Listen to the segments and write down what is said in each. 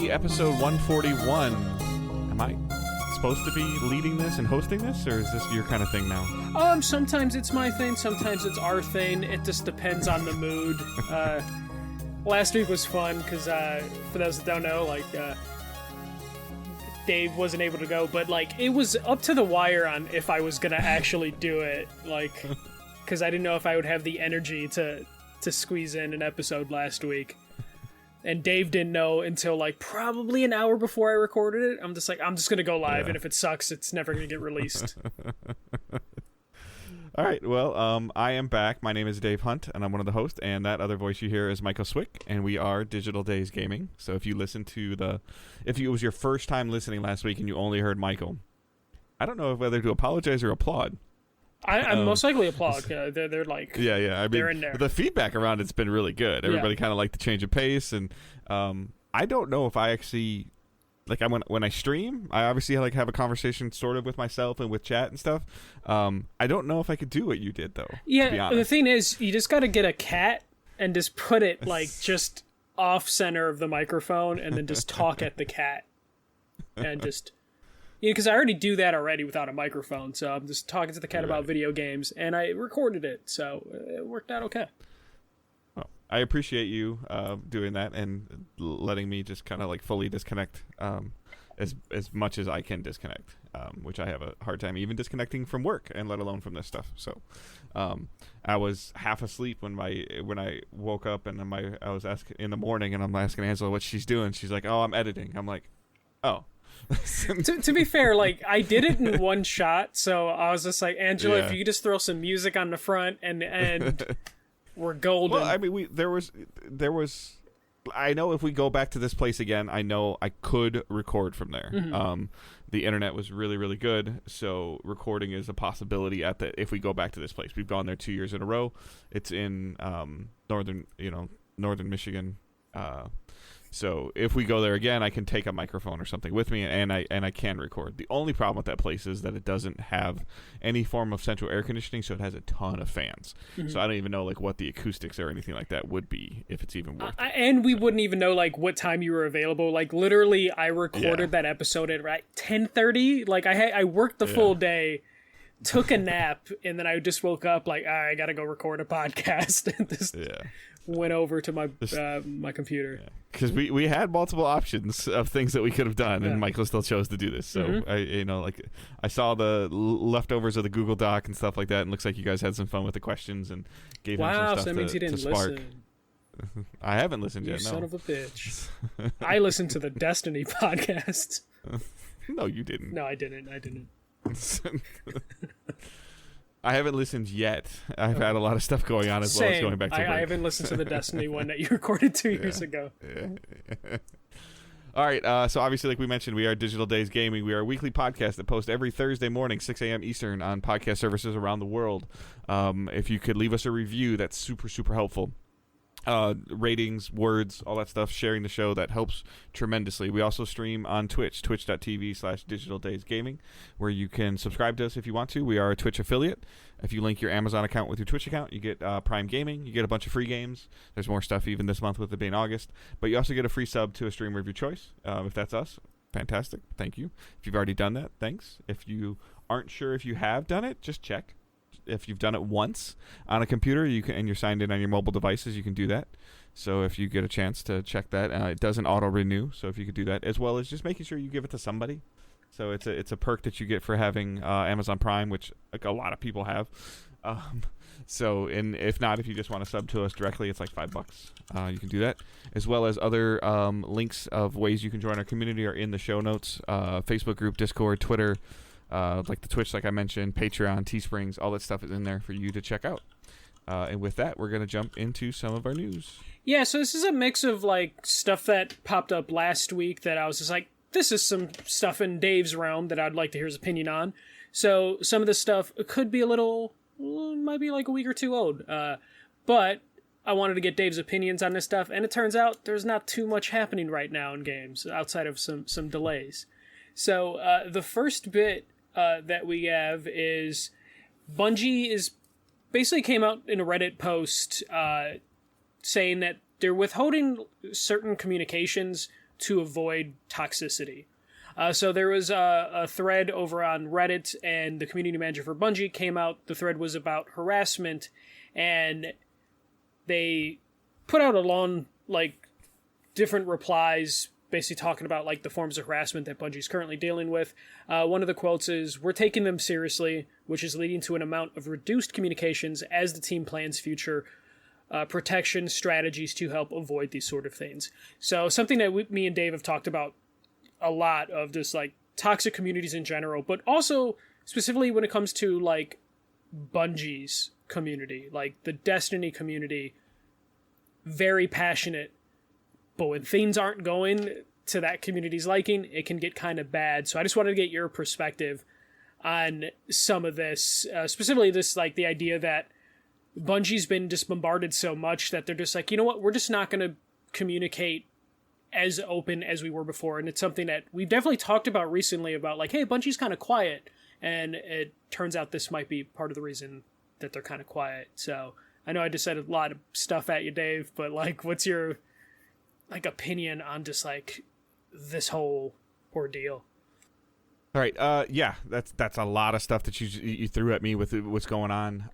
DDG episode 141. Am I supposed to be leading this and hosting this, or is this your kind of thing now? Sometimes it's my thing, sometimes it's our thing. It just depends on the mood. Last week was fun because, for those that don't know, Dave wasn't able to go, but it was up to the wire on if I was gonna actually do it, because I didn't know if I would have the energy to squeeze in an episode last week. And Dave didn't know until probably an hour before I recorded it. I'm just gonna go live, and if it sucks, it's never gonna get released. All right, well, I am back. My name is Dave Hunt, and I'm one of the hosts, and that other voice you hear is Michael Swick, and we are Digital Days Gaming. So if you listen to if it was your first time listening last week and you only heard Michael, I don't know whether to apologize or applaud. I most likely applaud. They're yeah. I mean, they're in there. The feedback around it's been really good. Everybody kind of liked the change of pace, and I don't know if I actually when I stream, I obviously have a conversation sort of with myself and with chat and stuff. I don't know if I could do what you did though. Yeah, to be honest. The thing is, you just got to get a cat and just put it just off center of the microphone, and then just talk at the cat, and just. Because I already do that already without a microphone, so I'm just talking to the cat about video games, and I recorded it, so it worked out okay. Well, I appreciate you doing that and letting me just kind of fully disconnect as much as I can disconnect, which I have a hard time even disconnecting from work, and let alone from this stuff. So I was half asleep when I woke up, and I was asking in the morning, and I'm asking Angela what she's doing. She's like, "Oh, I'm editing." I'm like, "Oh." to be fair, I did it in one shot, so I was just like, Angela, if you could just throw some music on the front and we're golden. Well, I mean, there was. I know if we go back to this place again, I know I could record from there. Mm-hmm. The internet was really, really good, so recording is a possibility if we go back to this place. We've gone there 2 years in a row. It's in northern Michigan. So if we go there again, I can take a microphone or something with me, and I can record. The only problem with that place is that it doesn't have any form of central air conditioning, so it has a ton of fans. Mm-hmm. So I don't even know what the acoustics or anything like that would be, if it's even worth it. And we wouldn't even know what time you were available. Literally, I recorded that episode at 10:30. I worked the full day, took a nap, and then I just woke up all right, I gotta go record a podcast. And just went over to my my computer. Because we had multiple options of things that we could have done, and Michael still chose to do this. So I saw the leftovers of the Google Doc and stuff like that, and it looks like you guys had some fun with the questions and gave him some stuff so that means you didn't to spark. Listen. I haven't listened yet. You no. son of a bitch! I listened to the Destiny podcast. No, you didn't. No, I didn't. I haven't listened yet. I've had a lot of stuff going on as well as going back to work. I haven't listened to the Destiny one that you recorded 2 years ago. Yeah. All right. So obviously, like we mentioned, we are Digital Days Gaming. We are a weekly podcast that posts every Thursday morning, 6 a.m. Eastern, on podcast services around the world. If you could leave us a review, that's super, super helpful. Ratings, words, all that stuff, sharing the show, that helps tremendously. We also stream on Twitch, twitch.tv/digitaldaysgaming, where you can subscribe to us if you want to. We are a Twitch affiliate. If you link your Amazon account with your Twitch account, you get Prime Gaming. You get a bunch of free games. There's more stuff even this month with it being August. But you also get a free sub to a streamer of your choice. If that's us, fantastic. Thank you. If you've already done that, thanks. If you aren't sure if you have done it, just check. If you've done it once on a computer, and you're signed in on your mobile devices, you can do that. So if you get a chance to check that, it doesn't auto-renew. So if you could do that, as well as just making sure you give it to somebody. So it's a perk that you get for having Amazon Prime, which a lot of people have. If not, if you just want to sub to us directly, it's $5. You can do that, as well as other links of ways you can join our community are in the show notes. Facebook group, Discord, Twitter. The Twitch, like I mentioned, Patreon, Teesprings, all that stuff is in there for you to check out. And with that, we're going to jump into some of our news. Yeah, so this is a mix of stuff that popped up last week that I was just this is some stuff in Dave's realm that I'd like to hear his opinion on. So some of this stuff could be might be a week or two old. But I wanted to get Dave's opinions on this stuff, and it turns out there's not too much happening right now in games outside of some delays. So the first bit that we have is Bungie basically came out in a Reddit post saying that they're withholding certain communications to avoid toxicity. So there was a thread over on Reddit, and the community manager for Bungie came out. The thread was about harassment, and they put out a long, like, different replies, basically talking about, like, the forms of harassment that Bungie's currently dealing with. One of the quotes is, "We're taking them seriously, which is leading to an amount of reduced communications as the team plans future protection strategies to help avoid these sort of things." So something that me and Dave have talked about a lot, of just, like, toxic communities in general, but also specifically when it comes to, like, Bungie's community, like the Destiny community, very passionate, but when things aren't going to that community's liking, it can get kind of bad. So I just wanted to get your perspective on some of this, specifically this, like, the idea that Bungie's been just bombarded so much that they're just like, you know what, we're just not going to communicate as open as we were before. And it's something that we've definitely talked about recently, about, like, hey, Bungie's kind of quiet, and it turns out this might be part of the reason that they're kind of quiet. So I know I just said a lot of stuff at you, Dave, but, like, what's your, like, opinion on just, like, this whole ordeal? All right. Yeah, that's a lot of stuff that you threw at me with what's going on.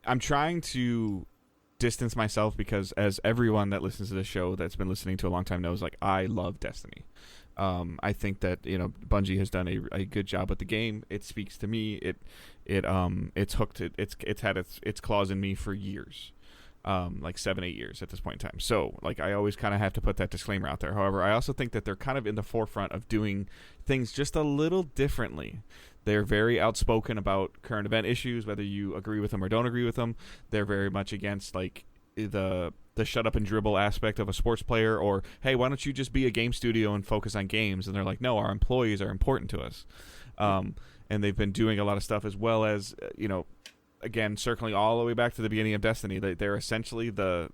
I'm trying to distance myself because, as everyone that listens to this show that's been listening to a long time knows, like, I love Destiny. I think that, Bungie has done a good job with the game. It speaks to me. It's hooked. It's had its claws in me for years. Like 7-8 years at this point in time. So, like, I always kind of have to put that disclaimer out there. However, I also think that they're kind of in the forefront of doing things just a little differently. They're very outspoken about current event issues, whether you agree with them or don't agree with them. They're very much against, like, the shut up and dribble aspect of a sports player, or, hey, why don't you just be a game studio and focus on games? And they're like, no, our employees are important to us. And they've been doing a lot of stuff, as well as, again, circling all the way back to the beginning of Destiny. They're essentially the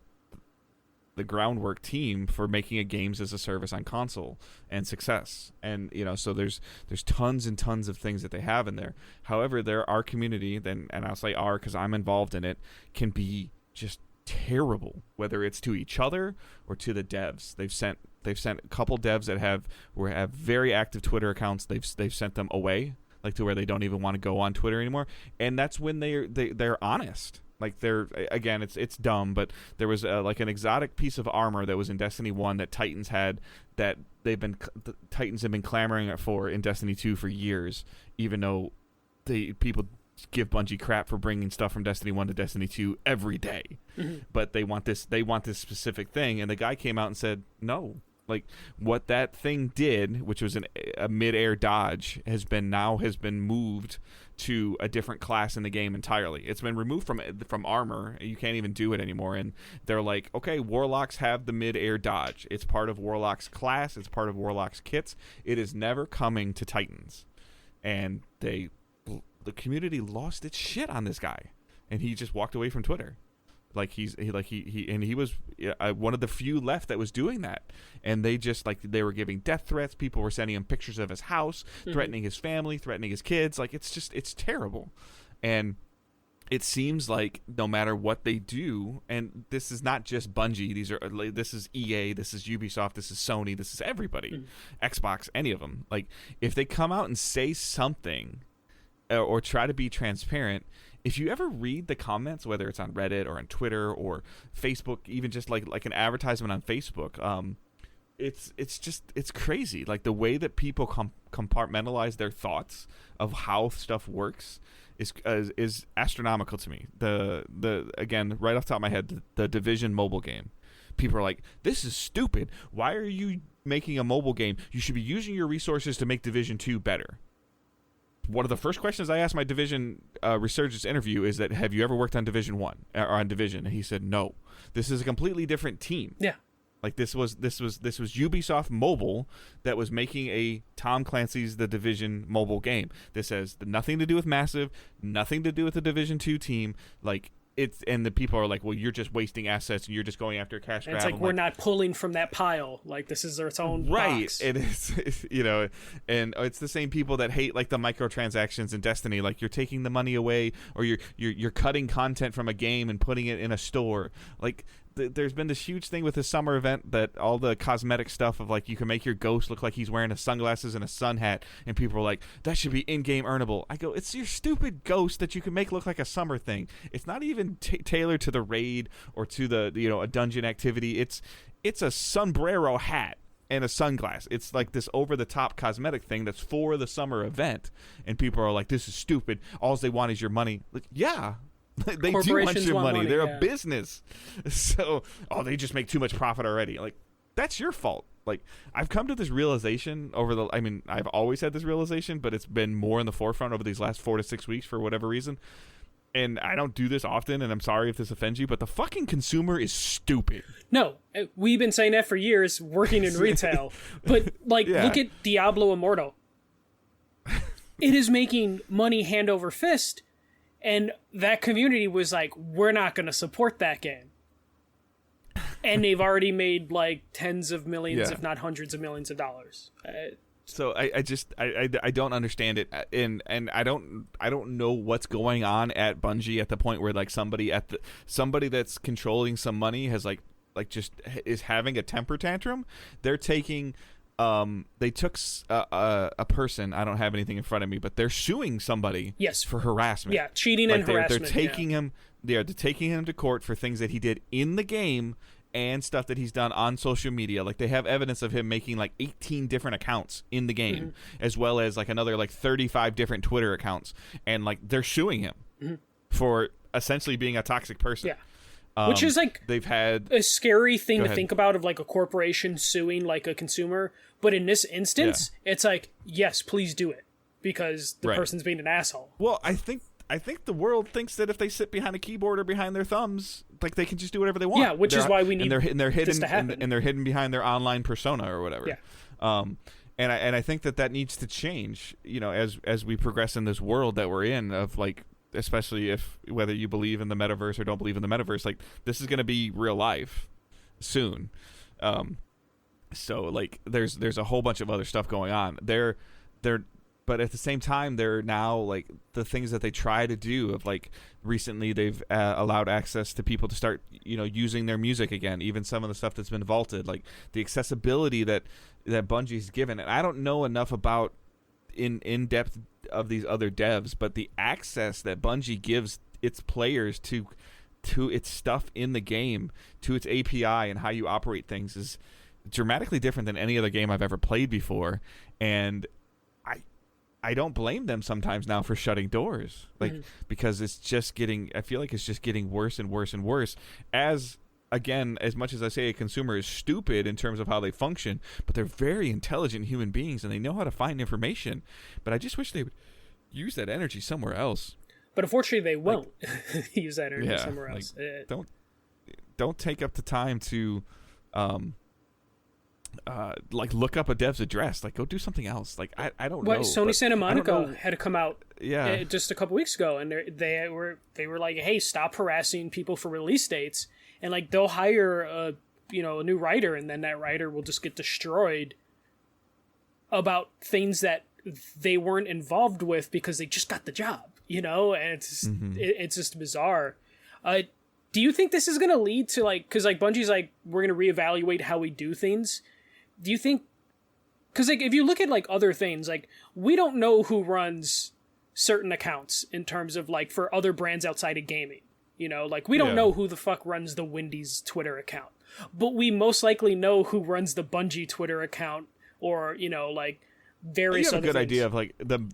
groundwork team for making a games as a service on console and success. And, so there's tons and tons of things that they have in there. However, our community, and I'll say our because I'm involved in it, can be just terrible, whether it's to each other or to the devs. They've sent a couple devs that have very active Twitter accounts. They've sent them away, like, to where they don't even want to go on Twitter anymore. And that's when they're honest. Like, they're, again, it's dumb, but there was like an exotic piece of armor that was in Destiny 1 that Titans had, that Titans have been clamoring for in Destiny 2 for years, even though people give Bungie crap for bringing stuff from Destiny 1 to Destiny 2 every day. Mm-hmm. But they want this specific thing, and the guy came out and said, no. Like, what that thing did, which was a mid-air dodge, has been moved to a different class in the game entirely. It's been removed from armor. You can't even do it anymore. And they're like, okay, Warlocks have the mid-air dodge. It's part of Warlock's class. It's part of Warlock's kits. It is never coming to Titans. And the community lost its shit on this guy, and he just walked away from Twitter. Like, he was one of the few left that was doing that, and they were giving death threats. People were sending him pictures of his house, threatening his family, threatening his kids. Like, it's terrible. And it seems like no matter what they do, and this is not just Bungie, this is EA, this is Ubisoft, this is Sony, this is everybody, Xbox, any of them. Like, if they come out and say something or try to be transparent, if you ever read the comments, whether it's on Reddit or on Twitter or Facebook, even just like an advertisement on Facebook, it's crazy. Like, the way that people compartmentalize their thoughts of how stuff works is astronomical to me. Again, right off the top of my head, the Division mobile game. People are like, this is stupid. Why are you making a mobile game? You should be using your resources to make Division 2 better. One of the first questions I asked my Division Resurgence interview is that, have you ever worked on Division 1 or on Division? And he said, no. This is a completely different team. Yeah. Like, this was Ubisoft Mobile that was making a Tom Clancy's The Division mobile game. This has nothing to do with Massive, nothing to do with the Division 2 team. Like, and the people are like, well, you're just wasting assets and you're just going after a cash grab. It's like, we're not pulling from that pile. Like, this is its own box. It is, and it's the same people that hate, like, the microtransactions in Destiny. Like, you're taking the money away, or you're cutting content from a game and putting it in a store. Like, there's been this huge thing with this summer event that all the cosmetic stuff of like you can make your ghost look like he's wearing sunglasses and a sun hat, and people are like, that should be in-game earnable. I go, it's your stupid ghost that you can make look like a summer thing. It's not even tailored to the raid or to the a dungeon activity. It's a sombrero hat and a sunglass. It's like this over-the-top cosmetic thing that's for the summer event, and people are like, this is stupid. All they want is your money. Like, yeah. They do want your money. They're a business. So, they just make too much profit already. Like, that's your fault. Like, I've come to this realization I've always had this realization, but it's been more in the forefront over these last 4 to 6 weeks for whatever reason. And I don't do this often, and I'm sorry if this offends you, but the fucking consumer is stupid. No, we've been saying that for years, working in retail. But, look at Diablo Immortal. It is making money hand over fist, and that community was like, we're not going to support that game. And they've already made, like, tens of millions, if not hundreds of millions of dollars. So I don't understand it, and I don't know what's going on at Bungie at the point where like somebody that's controlling some money has like just is having a temper tantrum. They're taking they took a person, I don't have anything in front of me, but they're suing somebody for harassment. Yeah, cheating and harassment. They're taking him they're taking him to court for things that he did in the game and stuff that he's done on social media. Like, they have evidence of him making like 18 different accounts in the game, as well as like another like 35 different Twitter accounts, and like they're suing him for essentially being a toxic person. Which is like they've had a scary thing to think about, of like a corporation suing like a consumer, but in this instance it's like, yes, please do it, because the person's being an asshole. Well, I think the world thinks that if they sit behind a keyboard or behind their thumbs, like they can just do whatever they want. Yeah, which is why we need they're hidden this to happen. and they're hidden behind their online persona or whatever. Yeah. And I think that needs to change, as we progress in this world that we're in, of like, especially if whether you believe in the metaverse or don't believe in the metaverse, like this is going to be real life soon. So like there's a whole bunch of other stuff going on. But at the same time, they're now like the things that they try to do of like recently they've allowed access to people to start, using their music again, even some of the stuff that's been vaulted, like the accessibility that Bungie's given. And I don't know enough about in depth of these other devs, but the access that Bungie gives its players to its stuff in the game, to its API and how you operate things is dramatically different than any other game I've ever played before. And I don't blame them sometimes now for shutting doors, like because I feel like it's just getting worse and worse and worse. As much as I say a consumer is stupid in terms of how they function, but they're very intelligent human beings and they know how to find information. But I just wish they would use that energy somewhere else. But unfortunately, they won't use that energy somewhere else. Don't take up the time to like look up a dev's address. Like, go do something else. Like, I don't know. Sony Santa Monica had to come out Yeah. Just a couple weeks ago, and they were like, hey, stop harassing people for release dates, and like they'll hire a new writer, and then that writer will just get destroyed about things that they weren't involved with because they just got the job, and it's just bizarre. Do you think this is going to lead to because Bungie's like, we're going to reevaluate how we do things? Do you think, because if you look at other things, we don't know who runs certain accounts in terms of for other brands outside of gaming, we don't know who the fuck runs the Wendy's Twitter account, but we most likely know who runs the Bungie Twitter account, or various other things. You have a good idea of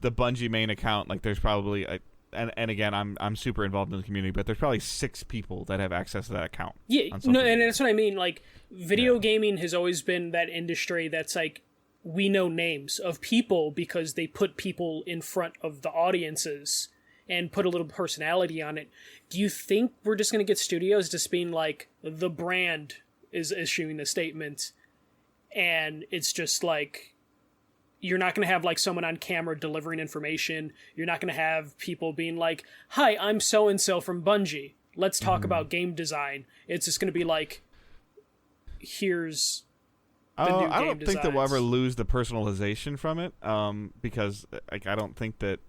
the Bungie main account. There's probably and again, I'm super involved in the community, but there's probably 6 people that have access to that account. Yeah, no, and that's what I mean. Video gaming has always been that industry that's we know names of people because they put people in front of the audiences and put a little personality on it. Do you think we're just going to get studios just being the brand is issuing the statement, and it's just you're not going to have someone on camera delivering information. You're not going to have people being hi, I'm so-and-so from Bungie. Let's talk about game design. It's just going to be here's the new game I don't think that we'll designs. ever lose the personalization from it, because I don't think that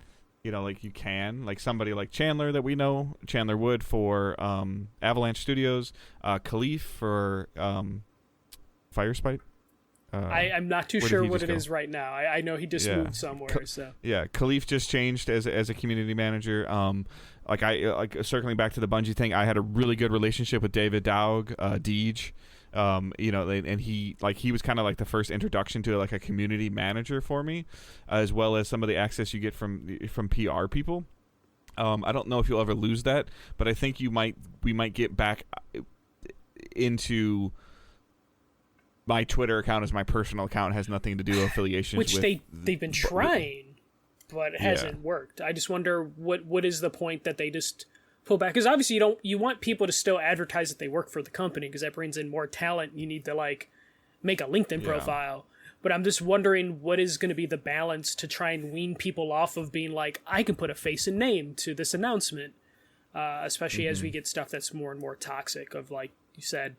like you can, like somebody like Chandler that we know, Chandler Wood for Avalanche Studios, Khalif for Firespite. I'm not too sure what it is right now. I know he just moved somewhere. Yeah, Khalif just changed as a community manager. Circling back to the Bungie thing, I had a really good relationship with David Dowg, Deej. And he was kind of like the first introduction to like a community manager for me, as well as some of the access you get from PR people. I don't know if you'll ever lose that, but I think we might get back into my Twitter account as my personal account. Has nothing to do with affiliations, which they've been trying, but it hasn't worked. I just wonder what is the point that they just pull back, because obviously you want people to still advertise that they work for the company, because that brings in more talent. You need to like make a LinkedIn profile, but I'm just wondering what is going to be the balance to try and wean people off of being like, I can put a face and name to this announcement, especially as we get stuff that's more and more toxic, of like you said,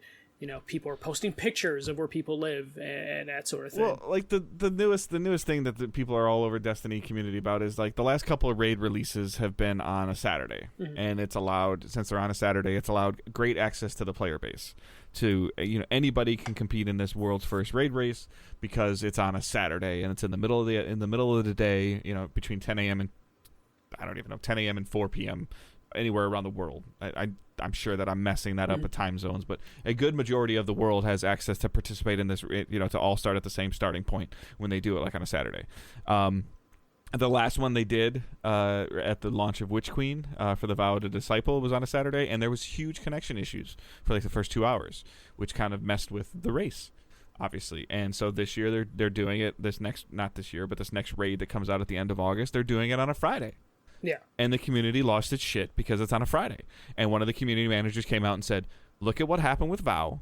people are posting pictures of where people live and that sort of thing. Well, like the newest thing that the people are all over Destiny community about is like the last couple of raid releases have been on a Saturday, and it's allowed, since they're on a Saturday, it's allowed great access to the player base. To anybody can compete in this world's first raid race because it's on a Saturday and it's in the middle of the day, between 10 a.m. and 10 a.m. and 4 p.m. anywhere around the world. I'm sure that I'm messing that up with time zones, but a good majority of the world has access to participate in this, to all start at the same starting point when they do it, like on a Saturday. The last one they did at the launch of Witch Queen for the Vow of the Disciple was on a Saturday, and there was huge connection issues for like the first 2 hours, which kind of messed with the race, obviously. And so this year they're doing it, this next raid that comes out at the end of August, they're doing it on a Friday. Yeah. And the community lost its shit because it's on a Friday. And one of the community managers came out and said, look at what happened with Vow.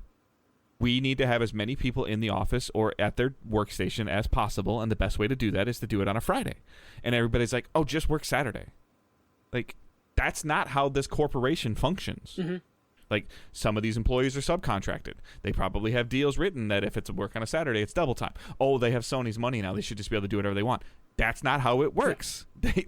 We need to have as many people in the office or at their workstation as possible, and the best way to do that is to do it on a Friday. And everybody's like, oh, just work Saturday. Like, that's not how this corporation functions. Like, some of these employees are subcontracted. They probably have deals written that if it's work on a Saturday, it's double time. Oh, they have Sony's money now. They should just be able to do whatever they want. That's not how it works. That's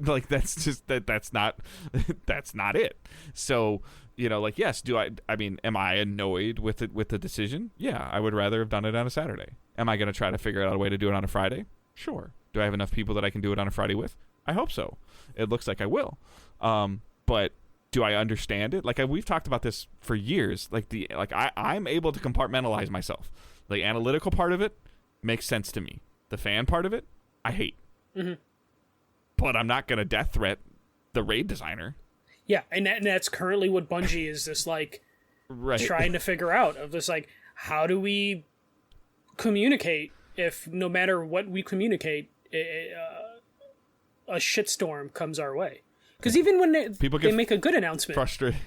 not it. So, yes, am I annoyed with the decision? Yeah, I would rather have done it on a Saturday. Am I going to try to figure out a way to do it on a Friday? Sure. Do I have enough people that I can do it on a Friday with? I hope so. It looks like I will. But do I understand it? Like, we've talked about this for years. I'm able to compartmentalize myself. The analytical part of it makes sense to me. The fan part of it, I hate. But I'm not going to death threat the raid designer. Yeah, and that's currently what Bungie is just like trying to figure out, of this like, how do we communicate if no matter what we communicate, a shitstorm comes our way? Because even when they make a good announcement, frustrated.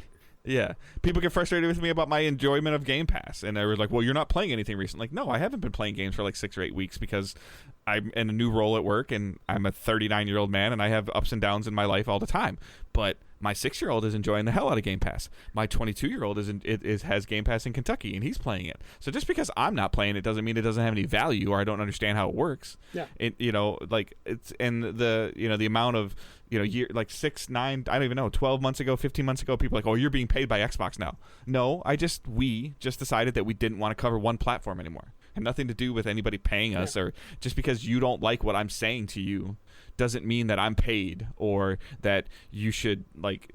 Yeah, people get frustrated with me about my enjoyment of Game Pass, and they were like, well, you're not playing anything recently. Like, no, I haven't been playing games for like 6 or 8 weeks because I'm in a new role at work, and I'm a 39-year-old man, and I have ups and downs in my life all the time. But my 6-year-old is enjoying the hell out of Game Pass. My 22-year-old has Game Pass in Kentucky, and he's playing it. So just because I'm not playing it doesn't mean it doesn't have any value or I don't understand how it works. Yeah. The amount of like 6, 9, I don't even know, 12 months ago, 15 months ago, people are like, oh, you're being paid by Xbox now. No, we just decided that we didn't want to cover one platform anymore. Had nothing to do with anybody paying us, or just because you don't like what I'm saying to you doesn't mean that I'm paid or that you should like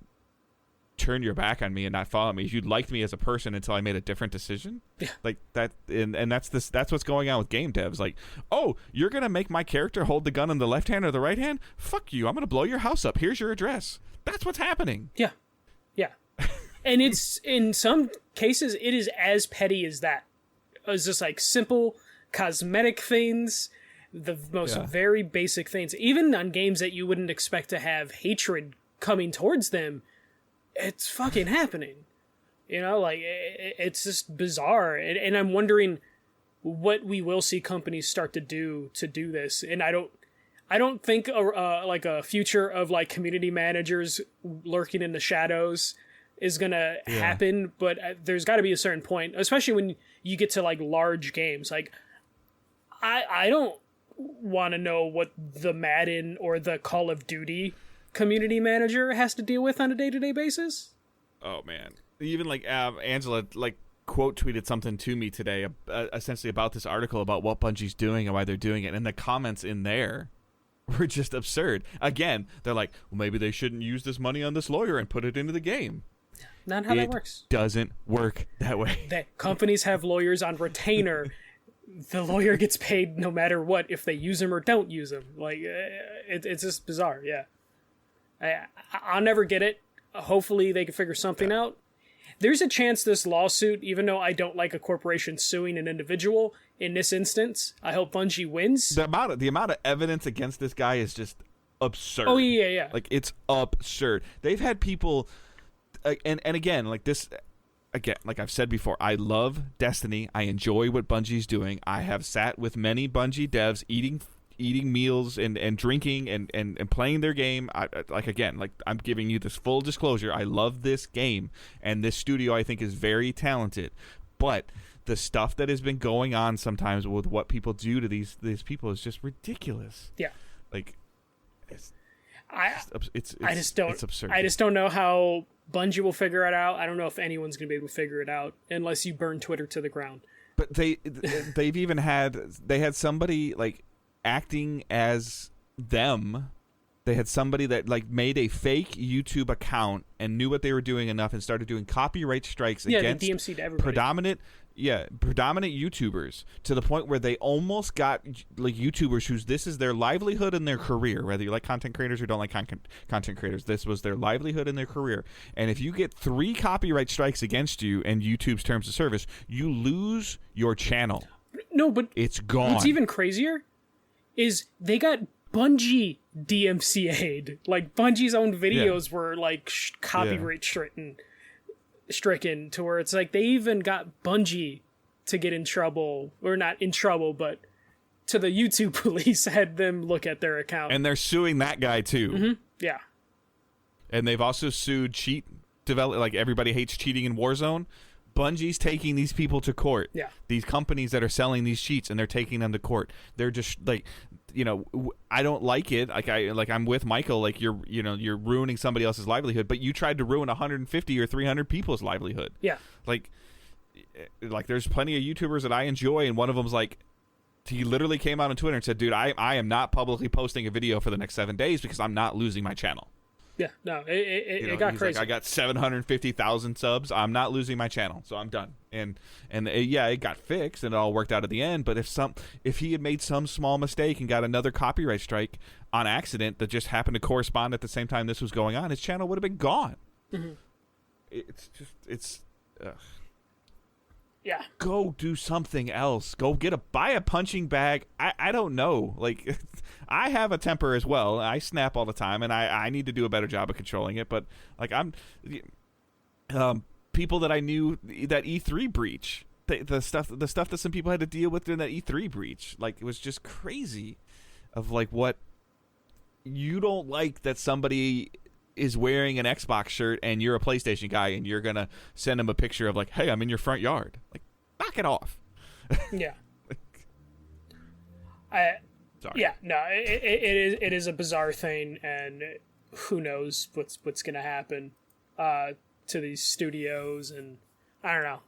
turn your back on me and not follow me. You liked me as a person until I made a different decision. Yeah. Like that, and that's what's going on with game devs. Like, oh, you're gonna make my character hold the gun in the left hand or the right hand? Fuck you! I'm gonna blow your house up. Here's your address. That's what's happening. Yeah, yeah. And it's, in some cases, it is as petty as that. It's just like simple cosmetic things, the most very basic things. Even on games that you wouldn't expect to have hatred coming towards them, it's fucking happening. Like, it's just bizarre. And I'm wondering what we will see companies start to do this. And I don't think like a future of like community managers lurking in the shadows is gonna happen, but there's got to be a certain point, especially when you get to like large games. Like, I don't want to know what the Madden or the Call of Duty community manager has to deal with on a day-to-day basis. Oh man, even like Angela like quote tweeted something to me today, essentially about this article about what Bungie's doing and why they're doing it, and the comments in there were just absurd. Again, they're like, well, maybe they shouldn't use this money on this lawyer and put it into the game. Not how that works. Doesn't work that way. Companies have lawyers on retainer. The lawyer gets paid no matter what, if they use him or don't use him. Like, it's just bizarre. Yeah, I'll never get it. Hopefully they can figure something out. There's a chance this lawsuit, even though I don't like a corporation suing an individual in this instance, I hope Bungie wins. The amount of evidence against this guy is just absurd. Oh yeah. Like, it's absurd. They've had people, and again, like this. Again, like I've said before, I love Destiny. I enjoy what Bungie's doing. I have sat with many Bungie devs eating meals and drinking and playing their game. I'm giving you this full disclosure. I love this game, and this studio I think is very talented. But the stuff that has been going on sometimes with what people do to these people is just ridiculous. Yeah. Like, it's absurd. I just don't know how Bungie will figure it out. I don't know if anyone's going to be able to figure it out unless you burn Twitter to the ground. But they've even had somebody like acting as them. They had somebody that like made a fake YouTube account and knew what they were doing enough and started doing copyright strikes against the DMC'd everybody. predominant YouTubers, to the point where they almost got like YouTubers whose this is their livelihood and their career, whether you like content creators or don't like content creators. This was their livelihood and their career. And if you get 3 copyright strikes against you and YouTube's terms of service, you lose your channel. No, but it's gone. What's even crazier is they got Bungie DMCA'd. Like, Bungie's own videos were like copyright stricken to where it's like they even got Bungie to get in trouble, or not in trouble, but to the YouTube police had them look at their account. And they're suing that guy too. Mm-hmm. Yeah. And they've also sued like Everybody Hates Cheating in Warzone. Bungie's taking these people to court. Yeah. These companies that are selling these cheats, and they're taking them to court. They're just like, I don't like it. I'm with Michael. Like, you're ruining somebody else's livelihood, but you tried to ruin 150 or 300 people's livelihood. Yeah. Like there's plenty of YouTubers that I enjoy, and one of them's like, he literally came out on Twitter and said, dude, I am not publicly posting a video for the next 7 days because I'm not losing my channel. Yeah, no, it got crazy. Like, I got 750,000 subs. I'm not losing my channel, so I'm done. And it got fixed and it all worked out at the end. But if he had made some small mistake and got another copyright strike on accident that just happened to correspond at the same time this was going on, his channel would have been gone. Mm-hmm. Yeah. Go do something else. Go buy a punching bag. I don't know. Like, I have a temper as well. I snap all the time, and I need to do a better job of controlling it. But like, people that I knew, that E3 breach, the stuff that some people had to deal with during that E3 breach, like, it was just crazy. Of like, what you don't like that somebody is wearing an Xbox shirt and you're a PlayStation guy and you're gonna send him a picture of like, hey, I'm in your front yard. Like, knock it off. Yeah. Sorry. Yeah, no, it is a bizarre thing, and who knows what's gonna happen to these studios, and I don't know.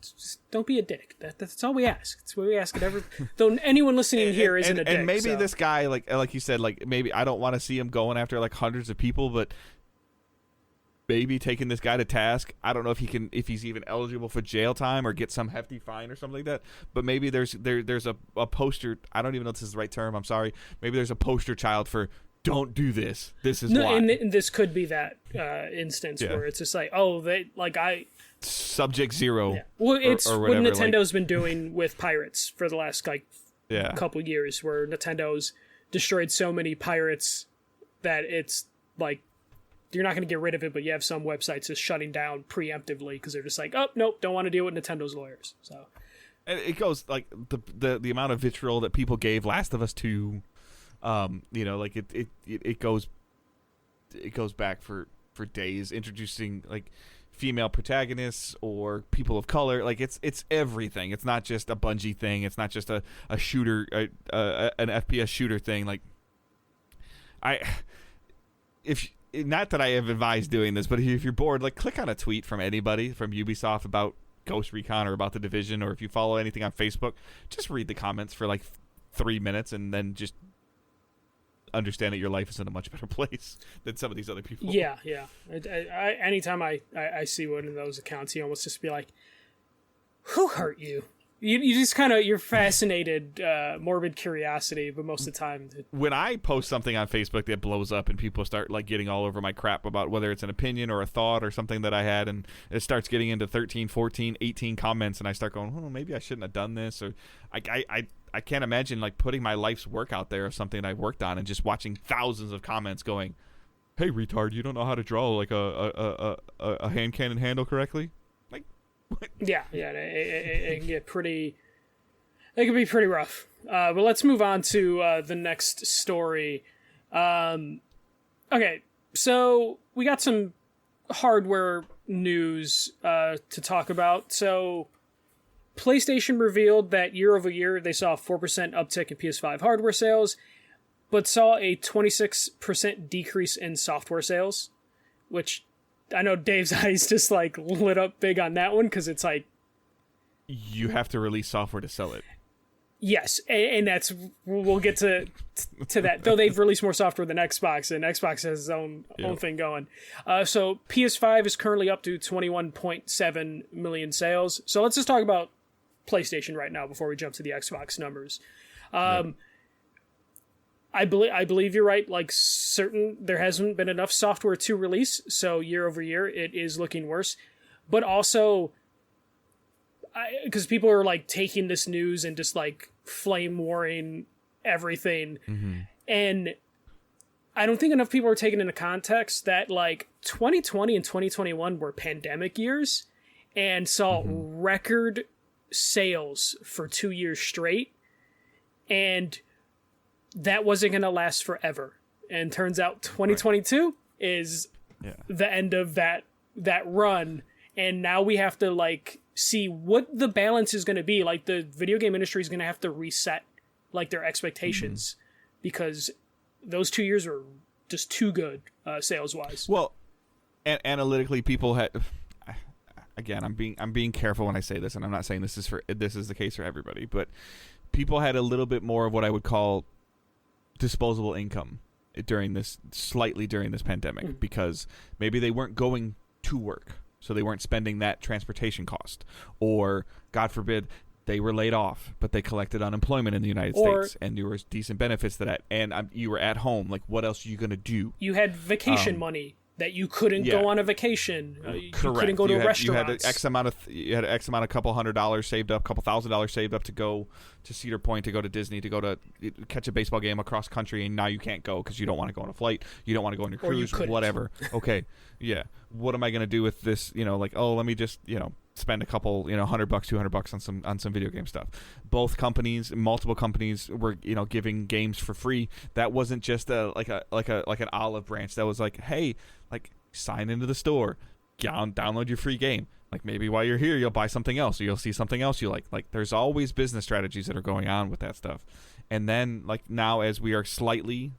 Just don't be a dick. That's all we ask. That's what we ask at every. Though anyone listening here isn't a dick. And maybe this guy, like you said, like, maybe I don't want to see him going after like hundreds of people, but maybe taking this guy to task. I don't know if he's even eligible for jail time or get some hefty fine or something like that. But maybe there's a poster. I don't even know if this is the right term. I'm sorry. Maybe there's a poster child for don't do this. This is why. And this could be that instance where it's just like, oh, they like I. Subject Zero. Yeah. Well, it's or what whatever, Nintendo's been doing with pirates for the last couple years, where Nintendo's destroyed so many pirates that it's like you're not going to get rid of it, but you have some websites just shutting down preemptively because they're just like, oh nope, don't want to deal with Nintendo's lawyers. So it goes like the amount of vitriol that people gave Last of Us 2, like it goes back for days, introducing like female protagonists or people of color. Like, it's everything. It's not just a Bungie thing. It's not just a shooter, an FPS shooter thing. Like, if not that I have advised doing this, but if you're bored, like click on a tweet from anybody from Ubisoft about Ghost Recon or about the Division, or if you follow anything on Facebook, just read the comments for like 3 minutes and then just understand that your life is in a much better place than some of these other people. Yeah. Anytime I see one of those accounts, you almost just be like, who hurt you? You just kind of, you're fascinated, morbid curiosity, but most of the time... When I post something on Facebook that blows up and people start like getting all over my crap about whether it's an opinion or a thought or something that I had, and it starts getting into 13, 14, 18 comments, and I start going, oh, maybe I shouldn't have done this, or I can't imagine like putting my life's work out there of something I've worked on and just watching thousands of comments going, hey, retard, you don't know how to draw like a hand cannon handle correctly? Yeah, it can get pretty. It can be pretty rough. But let's move on to the next story. Okay, so we got some hardware news to talk about. So, PlayStation revealed that year over year they saw a 4% uptick in PS5 hardware sales, but saw a 26% decrease in software sales, which. I know Dave's eyes just like lit up big on that one because it's like you have to release software to sell it. Yes, and that's we'll get to that. Though they've released more software than Xbox, and Xbox has its own thing going. So PS5 is currently up to 21.7 million sales. So let's just talk about PlayStation right now before we jump to the Xbox numbers. I believe you're right. Like there hasn't been enough software to release, so year over year it is looking worse. But also, because people are like taking this news and just like flame warring everything, and I don't think enough people are taking into context that like 2020 and 2021 were pandemic years and saw record sales for 2 years straight, and that wasn't going to last forever. And turns out 2022 is the end of that run. And now we have to like see what the balance is going to be. Like the video game industry is going to have to reset like their expectations because those 2 years were just too good sales wise. Well, analytically people had, again, I'm being careful when I say this, and I'm not saying this is the case for everybody, but people had a little bit more of what I would call disposable income during this pandemic because maybe they weren't going to work, so they weren't spending that transportation cost, or God forbid they were laid off but they collected unemployment in the United States and there was decent benefits to that, and you were at home. Like, what else are you gonna do? You had vacation money that you couldn't go on a vacation. You couldn't go to a restaurant. You had X amount of couple $100 saved up, couple $1,000 saved up to go to Cedar Point, to go to Disney, to go to catch a baseball game across country, and now you can't go because you don't want to go on a flight, you don't want to go on your cruise, whatever. Okay, yeah. What am I going to do with this? Like, oh, let me just, spend a couple, $100, $200 on some video game stuff. Multiple companies were, giving games for free. That wasn't just like an olive branch. That was like, hey, like, sign into the store, download your free game. Like, maybe while you're here, you'll buy something else, or you'll see something else you like. Like, there's always business strategies that are going on with that stuff. And then, like, now as we are slowly,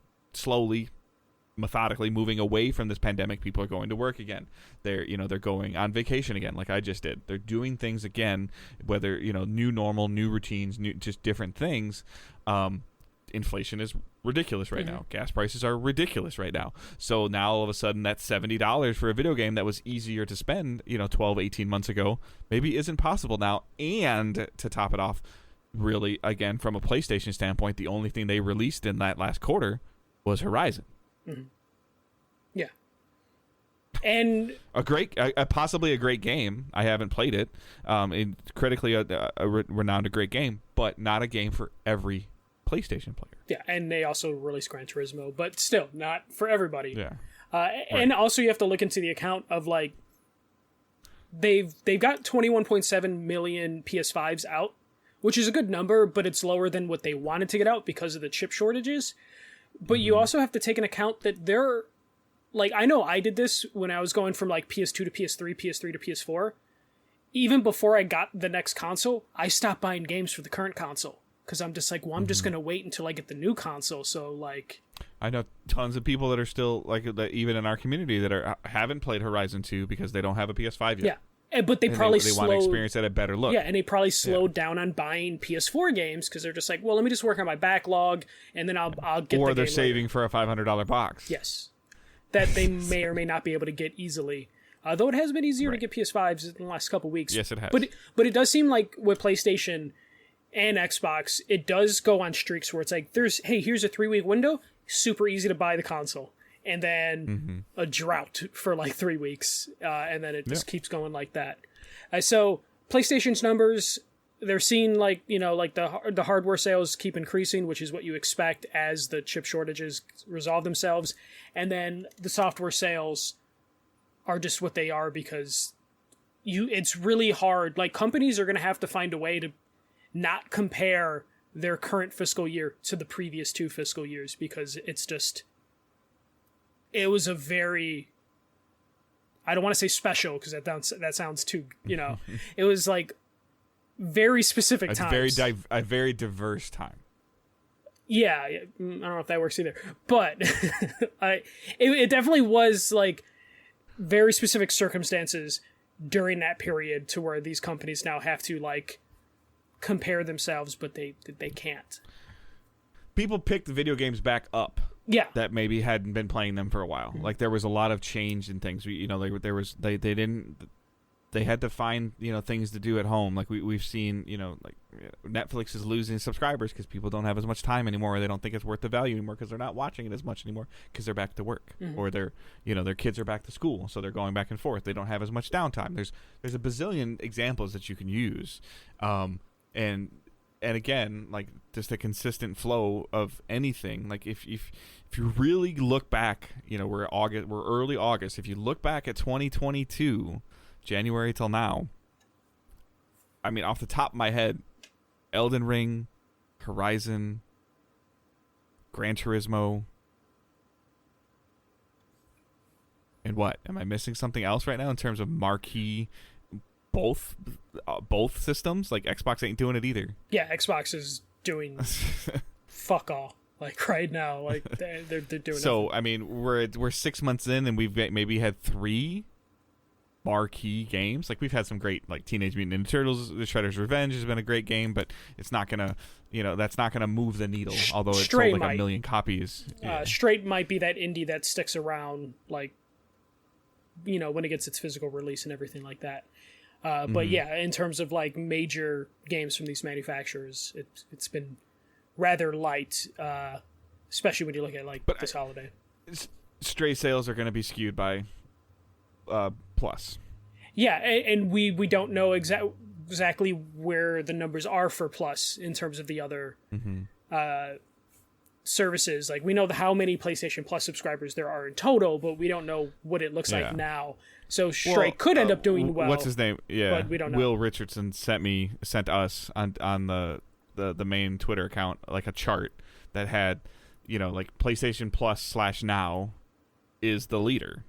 methodically moving away from this pandemic, people are going to work again. They're going on vacation again, like I just did. They're doing things again, whether new normal, new routines, just different things. Inflation is ridiculous right now. Gas prices are ridiculous right now. So now all of a sudden that $70 for a video game that was easier to spend 12, 18 months ago maybe isn't possible now. And to top it off, really, again, from a PlayStation standpoint, the only thing they released in that last quarter was Horizon. Yeah, and possibly a great game. I haven't played it. Critically renowned, a great game, but not a game for every PlayStation player. Yeah, and they also released Gran Turismo, but still not for everybody. Yeah, and also you have to look into the account of like they've got 21.7 million PS5s out, which is a good number, but it's lower than what they wanted to get out because of the chip shortages. But you also have to take into account that they're, like, I know I did this when I was going from, like, PS2 to PS3, PS3 to PS4. Even before I got the next console, I stopped buying games for the current console. Because I'm just like, well, I'm just going to wait until I get the new console. So, like... I know tons of people that are still like that, even in our community, that haven't played Horizon 2 because they don't have a PS5 yet. Yeah, but they probably they want to experience at a better look. Yeah, and they probably slowed down on buying PS4 games because they're just like, well, let me just work on my backlog, and then I'll get. Or the they're game saving later. for a $500 box. Yes, that they may or may not be able to get easily. Though it has been easier to get PS5s in the last couple weeks. Yes, it has. But it does seem like with PlayStation and Xbox, it does go on streaks where it's like, here's a 3-week window, super easy to buy the console. And then a drought for like 3 weeks. And then it just keeps going like that. So PlayStation's numbers, they're seeing like, like the hardware sales keep increasing, which is what you expect as the chip shortages resolve themselves. And then the software sales are just what they are because it's really hard. Like, companies are going to have to find a way to not compare their current fiscal year to the previous 2 fiscal years because it was a very, I don't want to say special because that sounds too, it was like very specific times. A very diverse time. Yeah, I don't know if that works either, but it definitely was like very specific circumstances during that period to where these companies now have to like compare themselves, but they can't. People picked the video games back up. Yeah, that maybe hadn't been playing them for a while. Like there was a lot of change in things. They had to find things to do at home. Like we've seen like Netflix is losing subscribers because people don't have as much time anymore, or they don't think it's worth the value anymore because they're not watching it as much anymore because they're back to work, or their kids are back to school, so they're going back and forth. They don't have as much downtime. There's a bazillion examples that you can use, and again, like just a consistent flow of anything. Like if you really look back, we're early August. If you look back at 2022. January till now, I mean, off the top of my head, Elden Ring, Horizon, Gran Turismo, and what? Am I missing something else right now in terms of marquee? Both systems, like Xbox ain't doing it either. Yeah, Xbox is doing fuck all. Like right now, like they're doing. So nothing. I mean, we're 6 months in, and we've maybe had 3 marquee games. Like we've had some great, like Teenage Mutant Ninja Turtles, The Shredder's Revenge has been a great game, but it's not gonna, that's not gonna move the needle. Although it sold like 1 million copies. Yeah. Straight might be that indie that sticks around, like when it gets its physical release and everything like that. But yeah, in terms of like major games from these manufacturers, it's been rather light, especially when you look at like this holiday. Stray sales are going to be skewed by Plus. Yeah, and we don't know exactly where the numbers are for Plus in terms of the other services. Like we know how many PlayStation Plus subscribers there are in total, but we don't know what it looks like now. So Stray could end up doing well. What's his name? Yeah, but we don't know. Will Richardson sent us on the main Twitter account like a chart that had like PlayStation Plus / Now is the leader.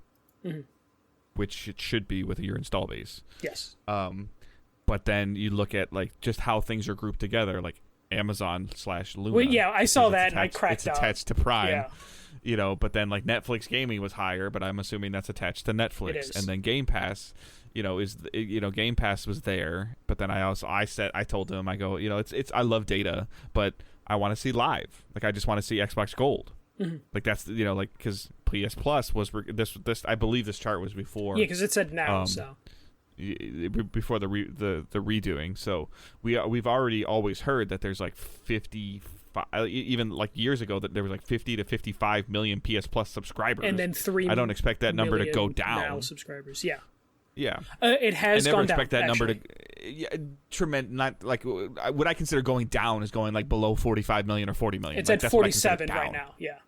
Which it should be with your install base. Yes. But then you look at like just how things are grouped together, like Amazon / Luna. Well, yeah, I saw that and I cracked up. It's attached to Prime. Yeah. But then like Netflix Gaming was higher, but I'm assuming that's attached to Netflix. It is. And then Game Pass, Game Pass was there, but then I told him, I go, it's I love data, but I want to see live. Like I just want to see Xbox Gold. Like that's because PS Plus was this I believe this chart was before. Yeah, because it said now. So before the redoing. So we've already always heard that there's like 55, even like years ago, that there was like 50 to 55 million PS Plus subscribers, and then 3. I don't expect that number to go down. Now subscribers, yeah. Yeah, it has gone down. I never expect that actually. number to tremendous. Not like what I consider going down is going like below 45 million or 40 million. It's like, at 47 right now. Yeah.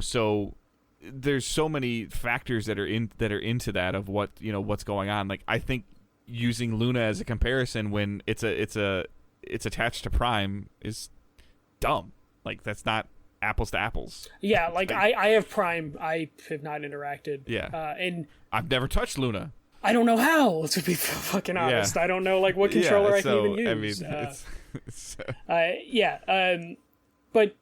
So there's so many factors that are into that of what what's going on. Like I think using Luna as a comparison when it's attached to Prime is dumb. Like that's not apples to apples. Yeah, like I have Prime. I have not interacted. Yeah, and I've never touched Luna. I don't know how, to be fucking honest. Yeah. I don't know like what controller I can even use. I mean, But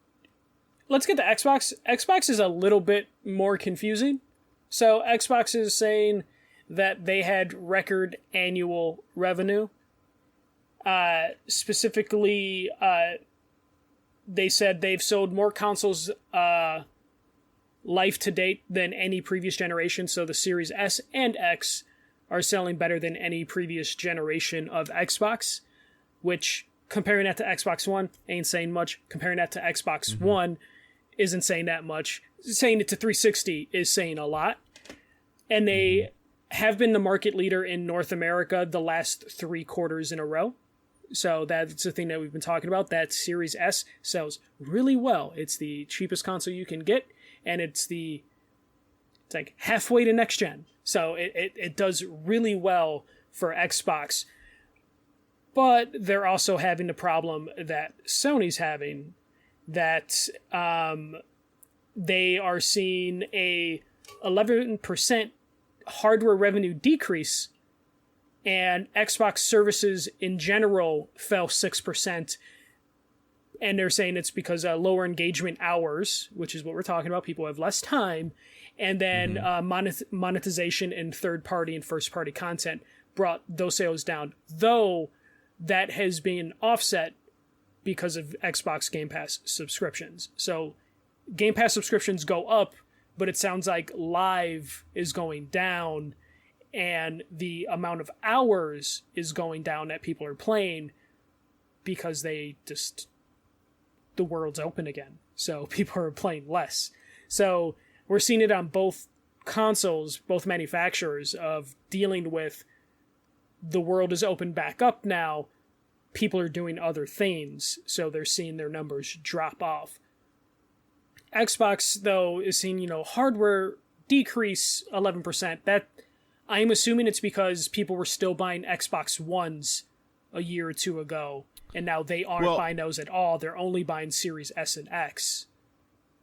let's get to Xbox. Xbox is a little bit more confusing. So Xbox is saying that they had record annual revenue. Specifically, they said they've sold more consoles life to date than any previous generation. So the Series S and X are selling better than any previous generation of Xbox, which, comparing that to Xbox One, ain't saying much. Comparing that to Xbox One isn't saying that much. Saying it to 360 is saying a lot. And they have been the market leader in North America the last 3 quarters in a row. So that's the thing that we've been talking about. That Series S sells really well. It's the cheapest console you can get, and it's like halfway to next gen. So it does really well for Xbox. But they're also having the problem that Sony's having, that they are seeing a 11% hardware revenue decrease, and Xbox services in general fell 6%. And they're saying it's because of lower engagement hours, which is what we're talking about. People have less time. And then monetization in third-party and first-party content brought those sales down. Though that has been offset because of Xbox Game Pass subscriptions. So Game Pass subscriptions go up, but it sounds like live is going down, and the amount of hours is going down that people are playing because the world's open again. So people are playing less. So we're seeing it on both consoles, both manufacturers, of dealing with the world is open back up now. People are doing other things, so they're seeing their numbers drop off. Xbox, though, is seeing, hardware decrease 11%. That, I'm assuming it's because people were still buying Xbox Ones a year or two ago, and now they aren't buying those at all. They're only buying Series S and X.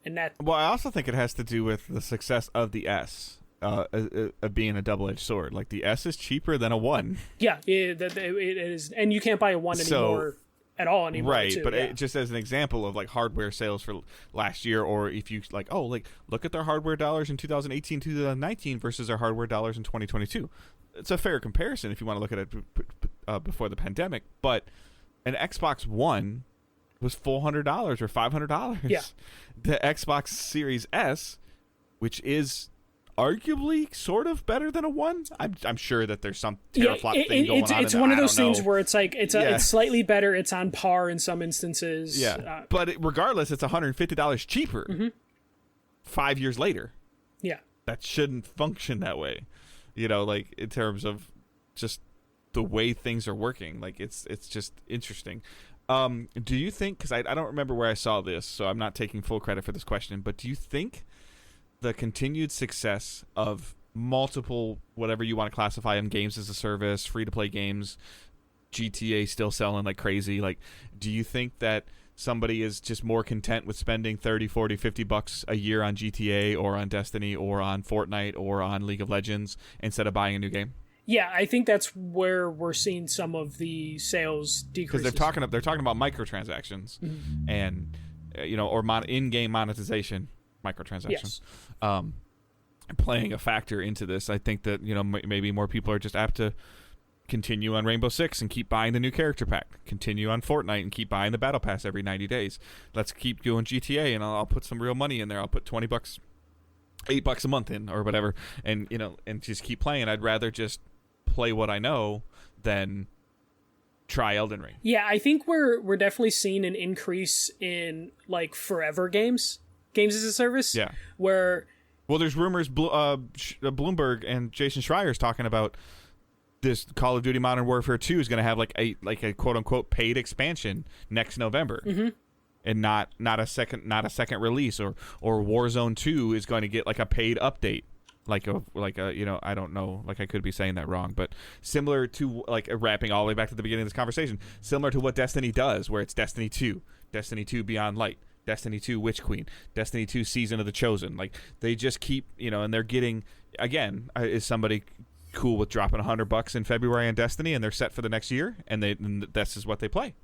And that. Well, I also think it has to do with the success of the S being a double-edged sword. Like, the S is cheaper than a 1. Yeah, it is. And you can't buy a 1 anymore at all anymore. Right, too, but it, just as an example of, like, hardware sales for last year, or if you, look at their hardware dollars in 2018, 2019 versus their hardware dollars in 2022. It's a fair comparison if you want to look at it before the pandemic, but an Xbox One was $400 or $500. Yeah. The Xbox Series S, which is arguably sort of better than a 1. I'm sure that there's some teraflop thing going on. It's one of those things where it's like it's slightly better. It's on par in some instances. Yeah, but regardless, it's $150 cheaper 5 years later. Yeah, that shouldn't function that way. In terms of just the way things are working. Like, it's just interesting. Do you think, because I don't remember where I saw this, so I'm not taking full credit for this question, but do you think the continued success of multiple, whatever you want to classify them, games as a service, free-to-play games, GTA still selling like crazy, like, do you think that somebody is just more content with spending $30, $40, $50 a year on GTA or on Destiny or on Fortnite or on League of Legends instead of buying a new game? Yeah, I think that's where we're seeing some of the sales decreases. Because they're talking about microtransactions and or in-game monetization, microtransactions, playing a factor into this. I think that maybe more people are just apt to continue on Rainbow Six and keep buying the new character pack, continue on Fortnite and keep buying the battle pass every 90 days. Let's keep doing GTA, and I'll put some real money in there. I'll put $20, $8 a month in, or whatever, and and just keep playing. I'd rather just play what I know than try Elden Ring. Yeah, I think we're definitely seeing an increase in like forever games as a service. Yeah, where there's rumors Bloomberg and Jason Schreier's talking about this Call of Duty Modern Warfare 2 is going to have like a quote unquote paid expansion next November. And not a second release, or Warzone 2 is going to get like a paid update, like a I don't know, like I could be saying that wrong, but similar to, like, wrapping all the way back to the beginning of this conversation, similar to what Destiny does, where it's Destiny 2 Beyond Light, Destiny 2 Witch Queen, Destiny 2 Season of the Chosen. Like, they just keep, and they're getting, again, is somebody cool with dropping $100 in February on Destiny and they're set for the next year, and this is what they play.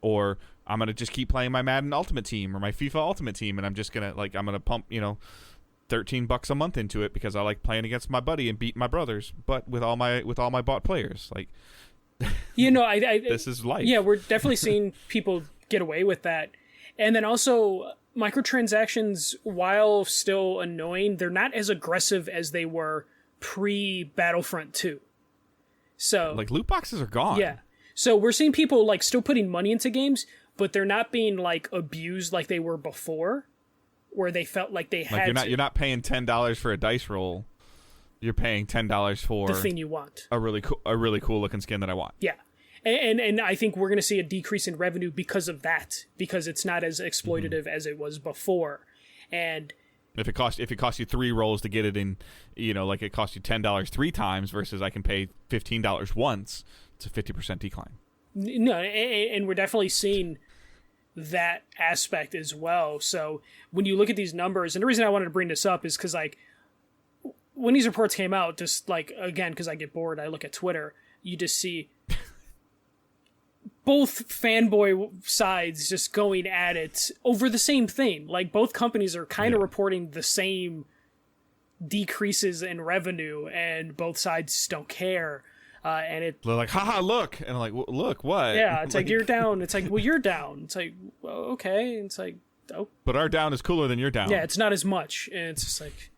or I'm gonna just keep playing my Madden Ultimate Team or my FIFA Ultimate Team, and I'm just gonna I'm gonna pump $13 a month into it because I like playing against my buddy and beating my brothers, but with all my bought players. Like, this is life. Yeah, we're definitely seeing people get away with that. And then also microtransactions, while still annoying, they're not as aggressive as they were pre-Battlefront 2. So like loot boxes are gone. Yeah. So we're seeing people like still putting money into games, but they're not being like abused like they were before, where they felt like they had you're not paying $10 for a dice roll. You're paying $10 for the thing you want. A really cool looking skin that I want. Yeah. And I think we're going to see a decrease in revenue because of that, because it's not as exploitative as it was before. And if it costs you 3 rolls to get it in, like it costs you $10 3 times versus I can pay $15 once, it's a 50% decline. No, and we're definitely seeing that aspect as well. So when you look at these numbers, and the reason I wanted to bring this up is because like when these reports came out, just like, again, because I get bored, I look at Twitter, you just see both fanboy sides just going at it over the same thing. Like both companies are kind of reporting the same decreases in revenue, and both sides just don't care. And they're like, haha, look. And I'm like, look, what? Yeah, it's like, you're down. It's like, well, you're down. It's like, well, okay. It's like, oh. But our down is cooler than your down. Yeah, it's not as much. And it's just like,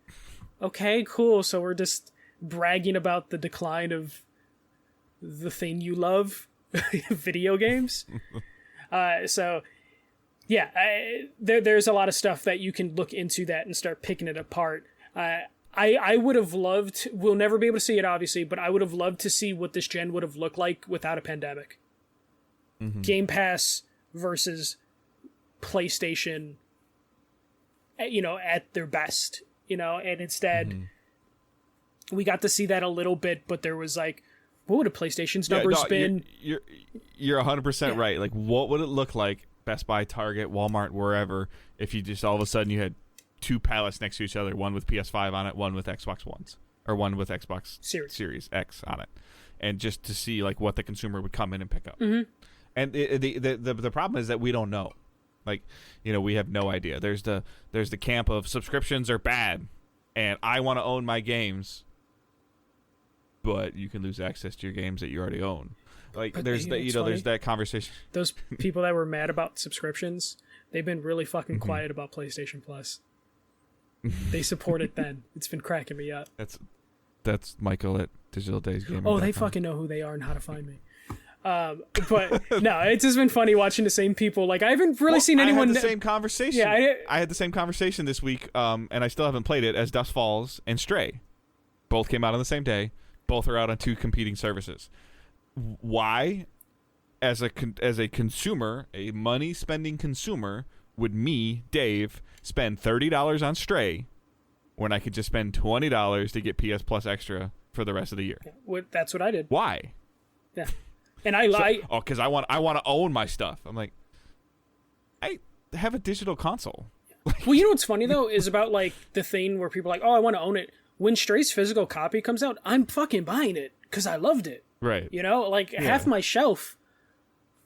okay, cool. So we're just bragging about the decline of the thing you love, video games. So, yeah, there's a lot of stuff that you can look into that and start picking it apart. I would have loved, we'll never be able to see it obviously, but I would have loved to see what this gen would have looked like without a pandemic. Mm-hmm. Game Pass versus PlayStation, at their best, and instead we got to see that a little bit, but there was like, what would a PlayStation's numbers been? You're 100% right. Like, what would it look like, Best Buy, Target, Walmart, wherever, if you just all of a sudden you had 2 pallets next to each other, one with PS5 on it, one with Xbox Ones, or one with Xbox Series X on it, and just to see like what the consumer would come in and pick up. Mm-hmm. And the problem is that we don't know. Like, we have no idea. There's the camp of subscriptions are bad, and I want to own my games, but you can lose access to your games that you already own. Like, but there's there's that conversation. Those people that were mad about subscriptions, they've been really fucking quiet about PlayStation Plus. They support it then. It's been cracking me up. That's Michael at Digital Days Gaming. Oh, they fucking know who they are and how to find me. But no, it's just been funny watching the same people. Like, I haven't really seen anyone. I had the same conversation. Yeah, I had the same conversation this week, and I still haven't played it, as Dust Falls and Stray. Both came out on the same day. Both are out on 2 competing services. Why, as a consumer, a money-spending consumer, would me, Dave, spend $30 on Stray when I could just spend $20 to get PS Plus Extra for the rest of the year? That's what I did. Why? Yeah, and because I want to own my stuff. I'm like, I have a digital console. Well, you know what's funny though is about like the thing where people are like, oh, I want to own it. When Stray's physical copy comes out, I'm fucking buying it because I loved it. Right. Half my shelf,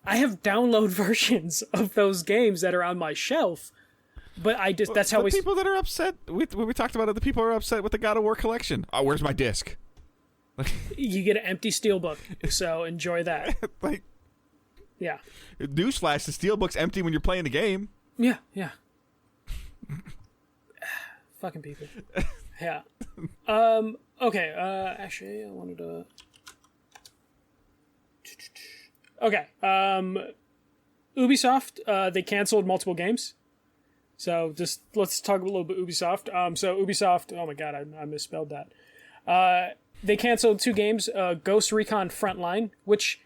I have download versions of those games that are on my shelf. But that's how people that are upset. We talked about it. The people are upset with the God of War collection. Oh, where's my disc? You get an empty steelbook, so enjoy that. Yeah. Newsflash: the steelbook's empty when you're playing the game. Yeah. Fucking people. Yeah. Okay. Actually, I wanted to. Okay. Ubisoft. They canceled multiple games. So just let's talk a little bit Ubisoft. So Ubisoft. Oh my god, I misspelled that. They canceled 2 games. Ghost Recon Frontline, which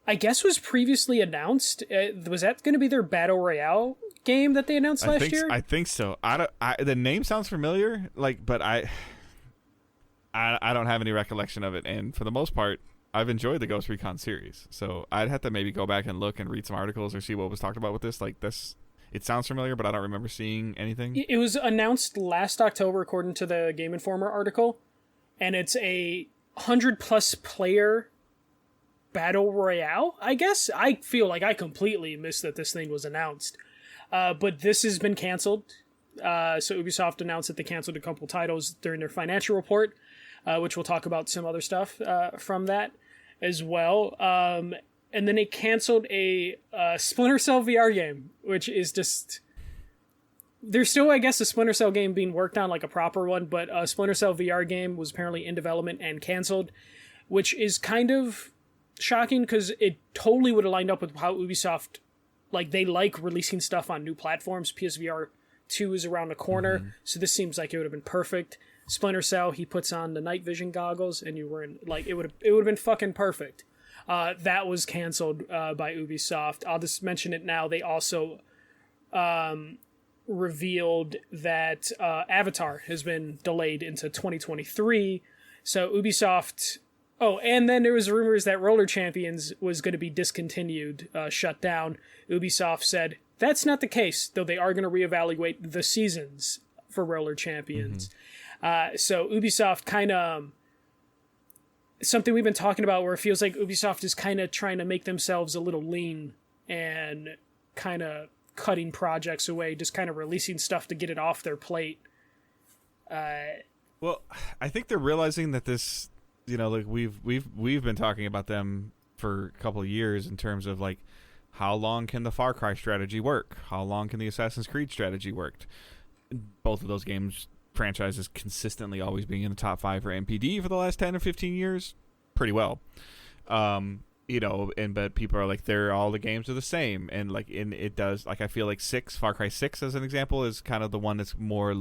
I guess was previously announced. Was that going to be their Battle Royale game that they announced last year? I think so. The name sounds familiar, but I don't have any recollection of it. And for the most part, I've enjoyed the Ghost Recon series. So I'd have to maybe go back and look and read some articles or see what was talked about with this. Like this, it sounds familiar, but I don't remember seeing anything. It was announced last October, according to the Game Informer article, and it's a 100+ player battle royale, I guess. I feel like I completely missed that this thing was announced. But this has been canceled. So Ubisoft announced that they canceled a couple titles during their financial report, which we'll talk about some other stuff from that as well. And then they canceled a Splinter Cell VR game, which is just... There's still, I guess, a Splinter Cell game being worked on, like a proper one, but a Splinter Cell VR game was apparently in development and canceled, which is kind of shocking because it totally would have lined up with how Ubisoft, like, they like releasing stuff on new platforms. PSVR 2 is around the corner, so this seems like it would have been perfect. Splinter Cell, he puts on the night vision goggles, and you were in, like, it would have been fucking perfect. That was canceled by Ubisoft. I'll just mention it now. They also revealed that Avatar has been delayed into 2023. So Ubisoft... Oh, and then there was rumors that Roller Champions was going to be discontinued, shut down. Ubisoft said, that's not the case, though they are going to reevaluate the seasons for Roller Champions. So Ubisoft kind of... Something we've been talking about where it feels like Ubisoft is kind of trying to make themselves a little lean and kind of cutting projects away, just kind of releasing stuff to get it off their plate. Well, I think they're realizing that this, you know, like we've been talking about them for a couple of years in terms of like how long can the Far Cry strategy work? How long can the Assassin's Creed strategy work? Both of those games franchises consistently always being in the top 5 for MPD for the last 10 or 15 years pretty well. You know, but people are like, they're all the games are the same, and like it does, like I feel like Far Cry 6 as an example is kind of the one that's more,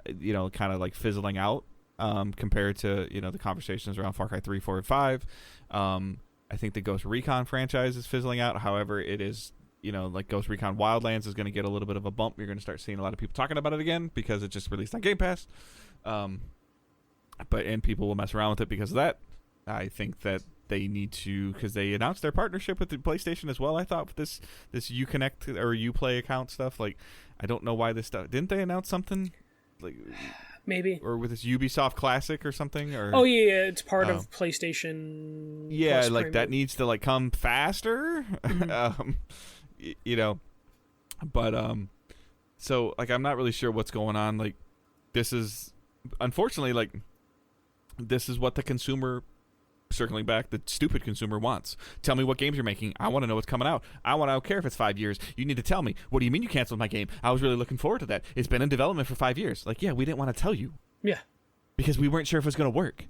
you know, kind of like fizzling out compared to, you know, the conversations around Far Cry 3, 4, and 5. I think the Ghost Recon franchise is fizzling out. However, it is, you know, like Ghost Recon Wildlands is going to get a little bit of a bump. You're going to start seeing a lot of people talking about it again because it just released on Game Pass. And people will mess around with it because of that. I think that they need to, because they announced their partnership with the PlayStation as well. I thought with this Uconnect or Uplay account stuff, like I don't know why this stuff didn't they announce something like maybe, or with this Ubisoft Classic or something, or it's part of PlayStation. Yeah, Plus like Premium. that needs to like come faster. You know, but so like I'm not really sure what's going on. Like this is unfortunately like this is what the consumer, circling back, the stupid consumer wants. Tell me what games you're making. I want to know what's coming out. I don't care if it's 5 years. You need to tell me. What do you mean you canceled my game? I was really looking forward to that. It's been in development for 5 years. Like, yeah, we didn't want to tell you. Yeah. Because we weren't sure if it was going to work.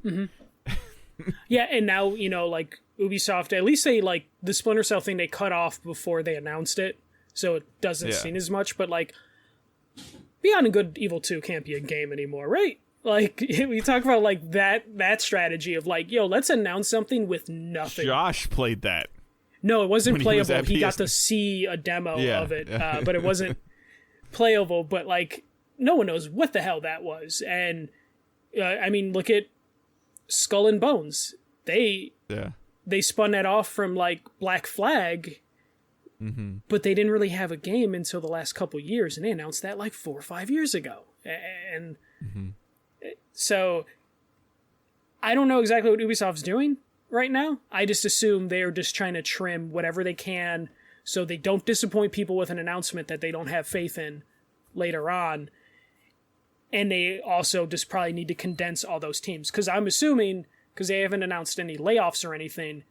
Yeah, and now, you know, like Ubisoft, at least they, like, the Splinter Cell thing they cut off before they announced it, so it doesn't seem as much, but, like, Beyond Good Evil 2 can't be a game anymore, right? Like, we talk about, like, that strategy of, like, yo, let's announce something with nothing. Josh played that. No, it wasn't playable. He got PS. to see a demo of it, but it wasn't playable. But, like, no one knows what the hell that was. And, I mean, look at Skull and Bones. They spun that off from, like, Black Flag, but they didn't really have a game until the last couple years, and they announced that, like, 4 or 5 years ago. And... So, I don't know exactly what Ubisoft's doing right now. I just assume they're just trying to trim whatever they can so they don't disappoint people with an announcement that they don't have faith in later on. And they also just probably need to condense all those teams. Because I'm assuming, because they haven't announced any layoffs or anything,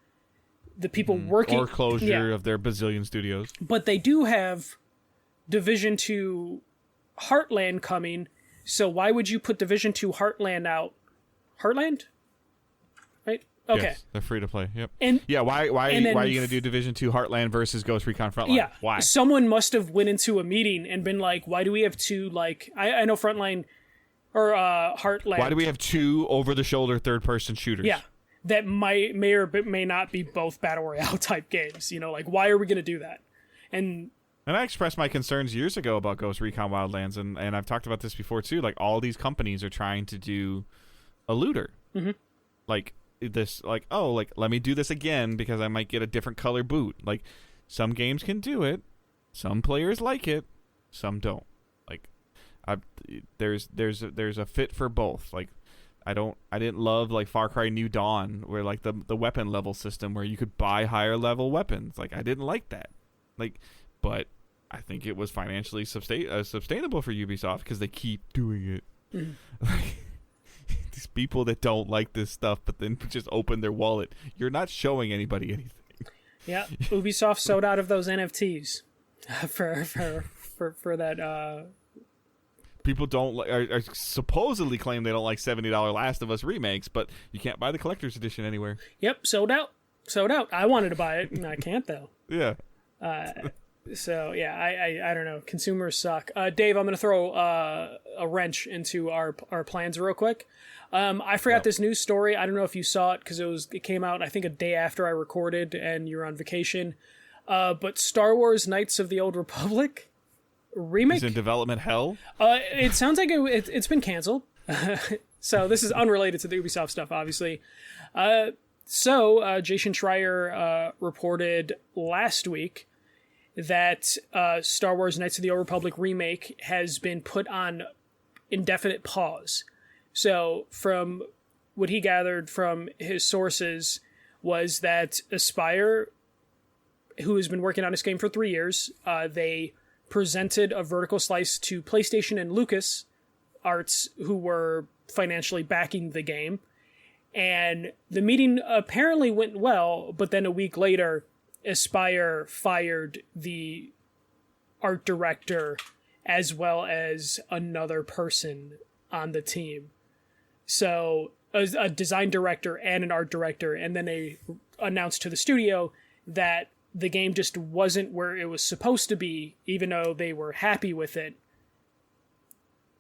the people working... Or closure of their bazillion studios. But they do have Division 2 Heartland coming. So why would you put Division 2 Heartland out? Heartland? Right? Okay. Yes, they're free to play. Yep. And yeah, why are you going to do Division 2 Heartland versus Ghost Recon Frontline? Yeah. Why? Someone must have went into a meeting and been like, why do we have two, like, I know Frontline or Heartland. Why do we have 2 over-the-shoulder third-person shooters? Yeah. That may or may not be both Battle Royale type games. You know, like, why are we going to do that? And I expressed my concerns years ago about Ghost Recon Wildlands, and I've talked about this before too. Like, all these companies are trying to do a looter. Like this, like, oh, like, let me do this again because I might get a different color boot. Like, some games can do it, some players like it, some don't. Like, there's a fit for both. Like, I didn't love like Far Cry New Dawn, where like the weapon level system where you could buy higher level weapons. Like I didn't like that. Like, but I think it was financially sustainable for Ubisoft because they keep doing it. Like, these people that don't like this stuff, but then just open their wallet. You're not showing anybody anything. Yeah, Ubisoft sold out of those NFTs for that. People are supposedly claim they don't like $70 Last of Us remakes, but you can't buy the collector's edition anywhere. Yep, sold out. I wanted to buy it, and I can't though. Yeah. So yeah, I don't know. Consumers suck. Dave, I'm gonna throw a wrench into our plans real quick. I forgot this news story. I don't know if you saw it because it came out I think a day after I recorded and you're on vacation. But Star Wars: Knights of the Old Republic remake is in development hell. It sounds like it's been canceled. So this is unrelated to the Ubisoft stuff, obviously. So Jason Schreier reported last week that Star Wars Knights of the Old Republic remake has been put on indefinite pause. So from what he gathered from his sources was that Aspyr, who has been working on this game for 3 years, they presented a vertical slice to PlayStation and Lucas Arts, who were financially backing the game. And the meeting apparently went well, but then a week later, Aspyr fired the art director as well as another person on the team. So a design director and an art director, and then they announced to the studio that the game just wasn't where it was supposed to be, even though they were happy with it,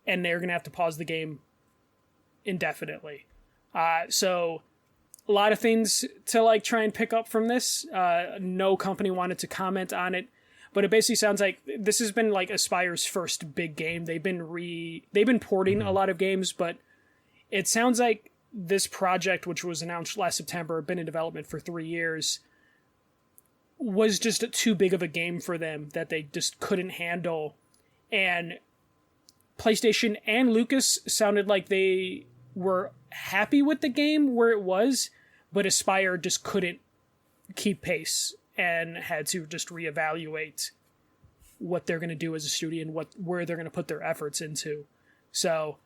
and they're going to have to pause the game indefinitely. So a lot of things to like try and pick up from this. No company wanted to comment on it, but it basically sounds like this has been like Aspyr's first big game. They've been porting a lot of games, but it sounds like this project, which was announced last September, been in development for 3 years, was just too big of a game for them that they just couldn't handle. And PlayStation and Lucas sounded like they were happy with the game where it was, but Aspyr just couldn't keep pace and had to just reevaluate what they're going to do as a studio and where they're going to put their efforts into. So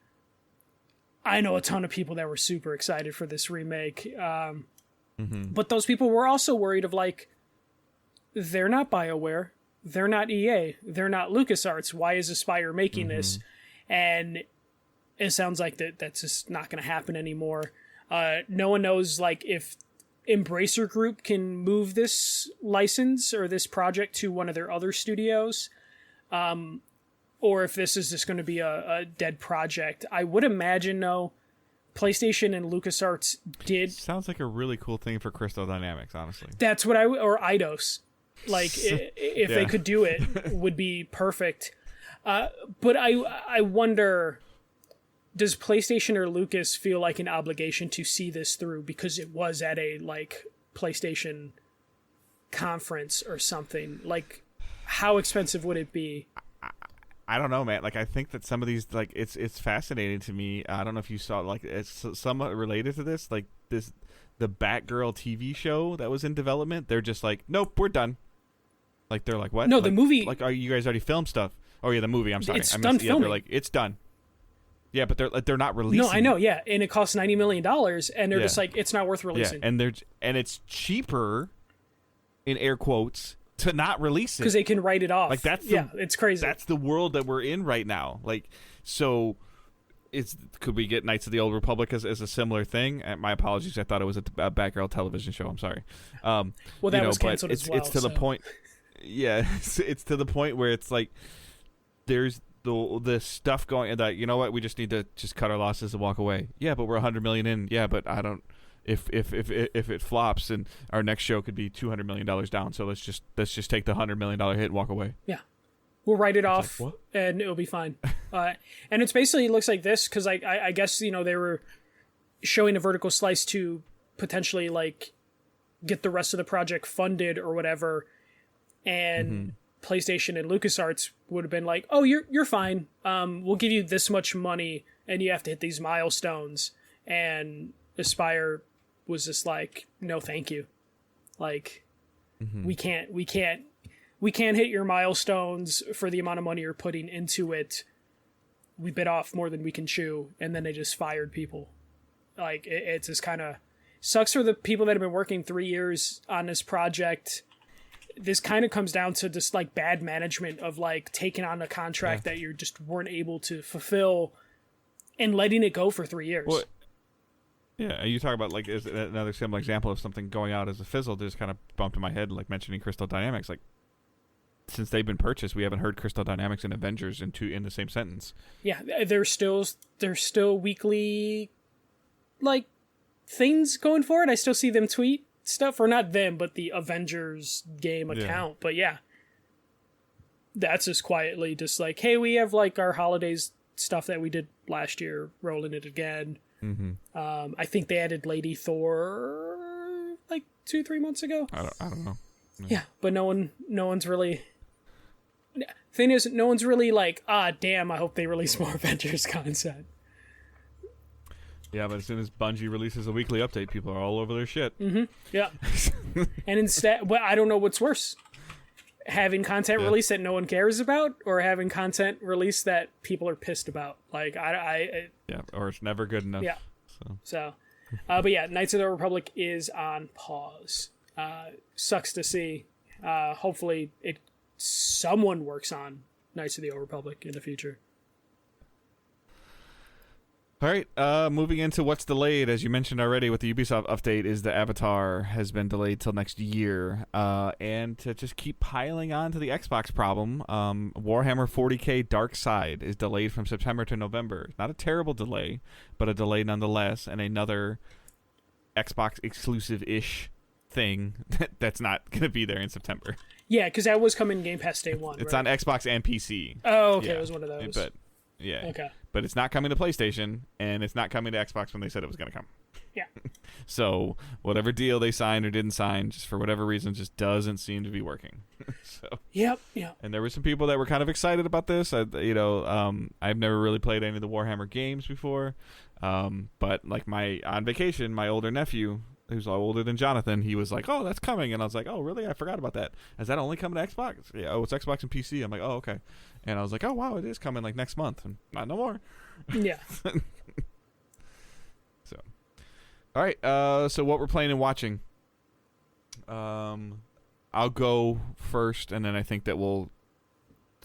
I know a ton of people that were super excited for this remake. But those people were also worried of like, they're not BioWare, they're not EA, they're not LucasArts. Why is Aspyr making this? And it sounds like that's just not going to happen anymore. No one knows like if Embracer Group can move this license or this project to one of their other studios, or if this is just going to be a dead project. I would imagine, though, PlayStation and LucasArts did... Sounds like a really cool thing for Crystal Dynamics, honestly. That's what or Eidos. Like, if they could do it, would be perfect. But I wonder, does PlayStation or Lucas feel like an obligation to see this through because it was at a, like, PlayStation conference or something? Like, how expensive would it be? I don't know, man. Like, I think that some of these, like, it's fascinating to me. I don't know if you saw, like, it's somewhat related to this. Like, the Batgirl TV show that was in development, they're just like, nope, we're done. Like, they're like, what? No, like, the movie. Like, you guys already filmed stuff. Oh, yeah, the movie. I'm sorry. It's done filming. They're like, it's done. Yeah, but they're not releasing. No, I know, yeah. And it costs $90 million, and they're just like, it's not worth releasing. Yeah, and it's cheaper, in air quotes, to not release it. Because they can write it off. Like, it's crazy. That's the world that we're in right now. Like, so... could we get Knights of the Old Republic as a similar thing? My apologies, I thought it was a Batgirl television show. I'm sorry. Well, that was canceled as well. It's to the point. Yeah, it's to the point where it's like there's the stuff going that, you know what, we just need to just cut our losses and walk away. Yeah, but we're $100 million in. Yeah, but I don't. If it flops, and our next show could be $200 million down, so let's just take the $100 million hit and walk away. Yeah. We'll write it off, like, and it'll be fine. And it's basically, it looks like this, because I guess, you know, they were showing a vertical slice to potentially, like, get the rest of the project funded or whatever, and PlayStation and LucasArts would have been like, oh, you're fine. We'll give you this much money, and you have to hit these milestones. and Aspire was just like, no, thank you. Like, we can't hit your milestones for the amount of money you're putting into it. We bit off more than we can chew, and then they just fired people. Like, it's just kind of sucks for the people that have been working 3 years on this project. This kind of comes down to just like bad management of like taking on a contract that you just weren't able to fulfill and letting it go for 3 years. Well, yeah, you talk about like is another similar example of something going out as a fizzle. Just kind of bumped in my head, like mentioning Crystal Dynamics. Like, since they've been purchased, we haven't heard Crystal Dynamics and Avengers in the same sentence. Yeah, there's still weekly like things going forward. I still see them tweet stuff, or not them, but the Avengers game account. But yeah, that's just quietly just like, hey, we have like our holidays stuff that we did last year, rolling it again. I think they added Lady Thor like 2-3 months ago. I don't know. Yeah, but no one's really. Thing is, no one's really like, damn, I hope they release more Avengers content. Yeah, but as soon as Bungie releases a weekly update, people are all over their shit. Yeah. And instead, well, I don't know what's worse. Having content released that no one cares about, or having content released that people are pissed about. Like, yeah, or it's never good enough. Yeah. So but yeah, Knights of the Republic is on pause. Sucks to see. Hopefully someone works on Knights of the Old Republic in the future. All right, moving into what's delayed, as you mentioned already with the Ubisoft update, is the Avatar has been delayed till next year. And to just keep piling on to the Xbox problem, Warhammer 40k Dark Side is delayed from September to November. Not a terrible delay, but a delay nonetheless, and another Xbox exclusive-ish thing that's not going to be there in September. Yeah, because that was coming Game Pass day one. It's right? on Xbox and PC. Oh, okay, it was one of those. But yeah, okay. But it's not coming to PlayStation, and it's not coming to Xbox when they said it was going to come. Yeah. So whatever deal they signed or didn't sign, just for whatever reason, just doesn't seem to be working. So. Yep. And there were some people that were kind of excited about this. I've never really played any of the Warhammer games before, but like on vacation, my older nephew, who's older than Jonathan, he was like, "Oh, that's coming," and I was like, "Oh, really? I forgot about that. Is that only coming to Xbox?" Yeah. Oh, it's Xbox and PC. I'm like, "Oh, okay." And I was like, "Oh, wow, it is coming like next month," and not no more. Yeah. So, all right. So what we're playing and watching. I'll go first, and then I think that we'll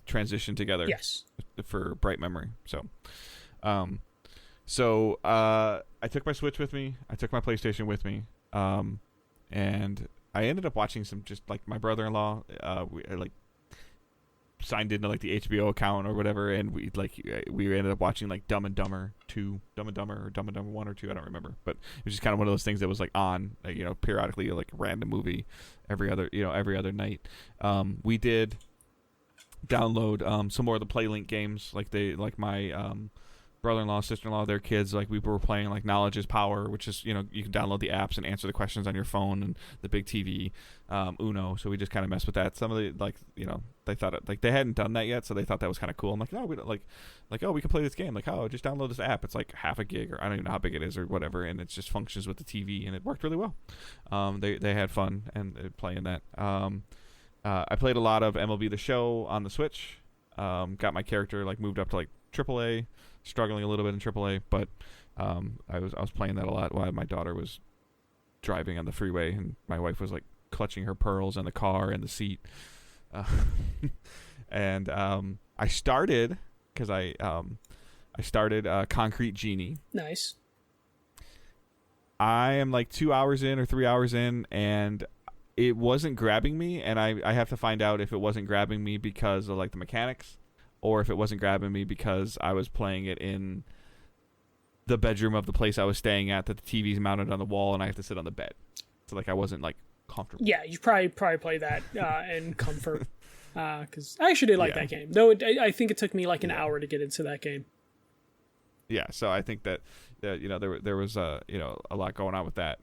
transition together. Yes. For bright memory. So, I took my Switch with me. I took my PlayStation with me. And I ended up watching some, just like my brother-in-law, we signed into like the HBO account or whatever, and we ended up watching like Dumb and Dumber 2, Dumb and Dumber, or Dumb and Dumber 1 or 2, I don't remember, but it was just kind of one of those things that was like on, periodically, like a random movie every other night. We did download some more of the PlayLink games, like my brother-in-law, sister-in-law, their kids, like we were playing like Knowledge is Power, which is, you can download the apps and answer the questions on your phone, and the big TV, Uno. So we just kind of messed with that. Some of the they thought they hadn't done that yet, so they thought that was kind of cool. I'm like, no, we don't oh, we can play this game. Like, oh, just download this app. It's like half a gig, or I don't even know how big it is or whatever, and it just functions with the TV, and it worked really well. They had fun and playing that. I played a lot of MLB The Show on the Switch. Got my character moved up to AAA. Struggling a little bit in AAA, but I was playing that a lot while my daughter was driving on the freeway, and my wife was clutching her pearls in the car and the seat. And I started because I started Concrete Genie. Nice. I am 2 hours in or 3 hours in, and it wasn't grabbing me, and I have to find out if it wasn't grabbing me because of the mechanics, or if it wasn't grabbing me because I was playing it in the bedroom of the place I was staying at, that the TV's mounted on the wall and I have to sit on the bed. So I wasn't comfortable. Yeah, you probably play that in comfort. Because I actually did like that game. Though I think it took me an hour to get into that game. Yeah, so I think that there was a lot going on with that.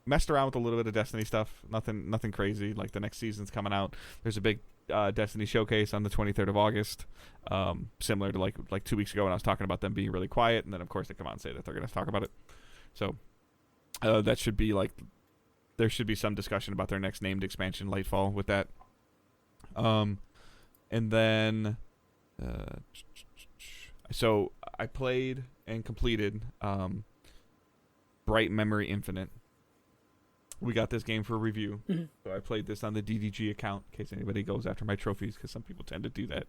Messed around with a little bit of Destiny stuff. Nothing crazy. The next season's coming out. There's a big Destiny Showcase on the 23rd of August. Similar to like 2 weeks ago when I was talking about them being really quiet, and then of course they come out and say that they're going to talk about it. So that should be like, there should be some discussion about their next named expansion, Lightfall, with that. And then so I played and completed Bright Memory Infinite. We got this game for review. Mm-hmm. So I played this on the DDG account in case anybody goes after my trophies, because some people tend to do that.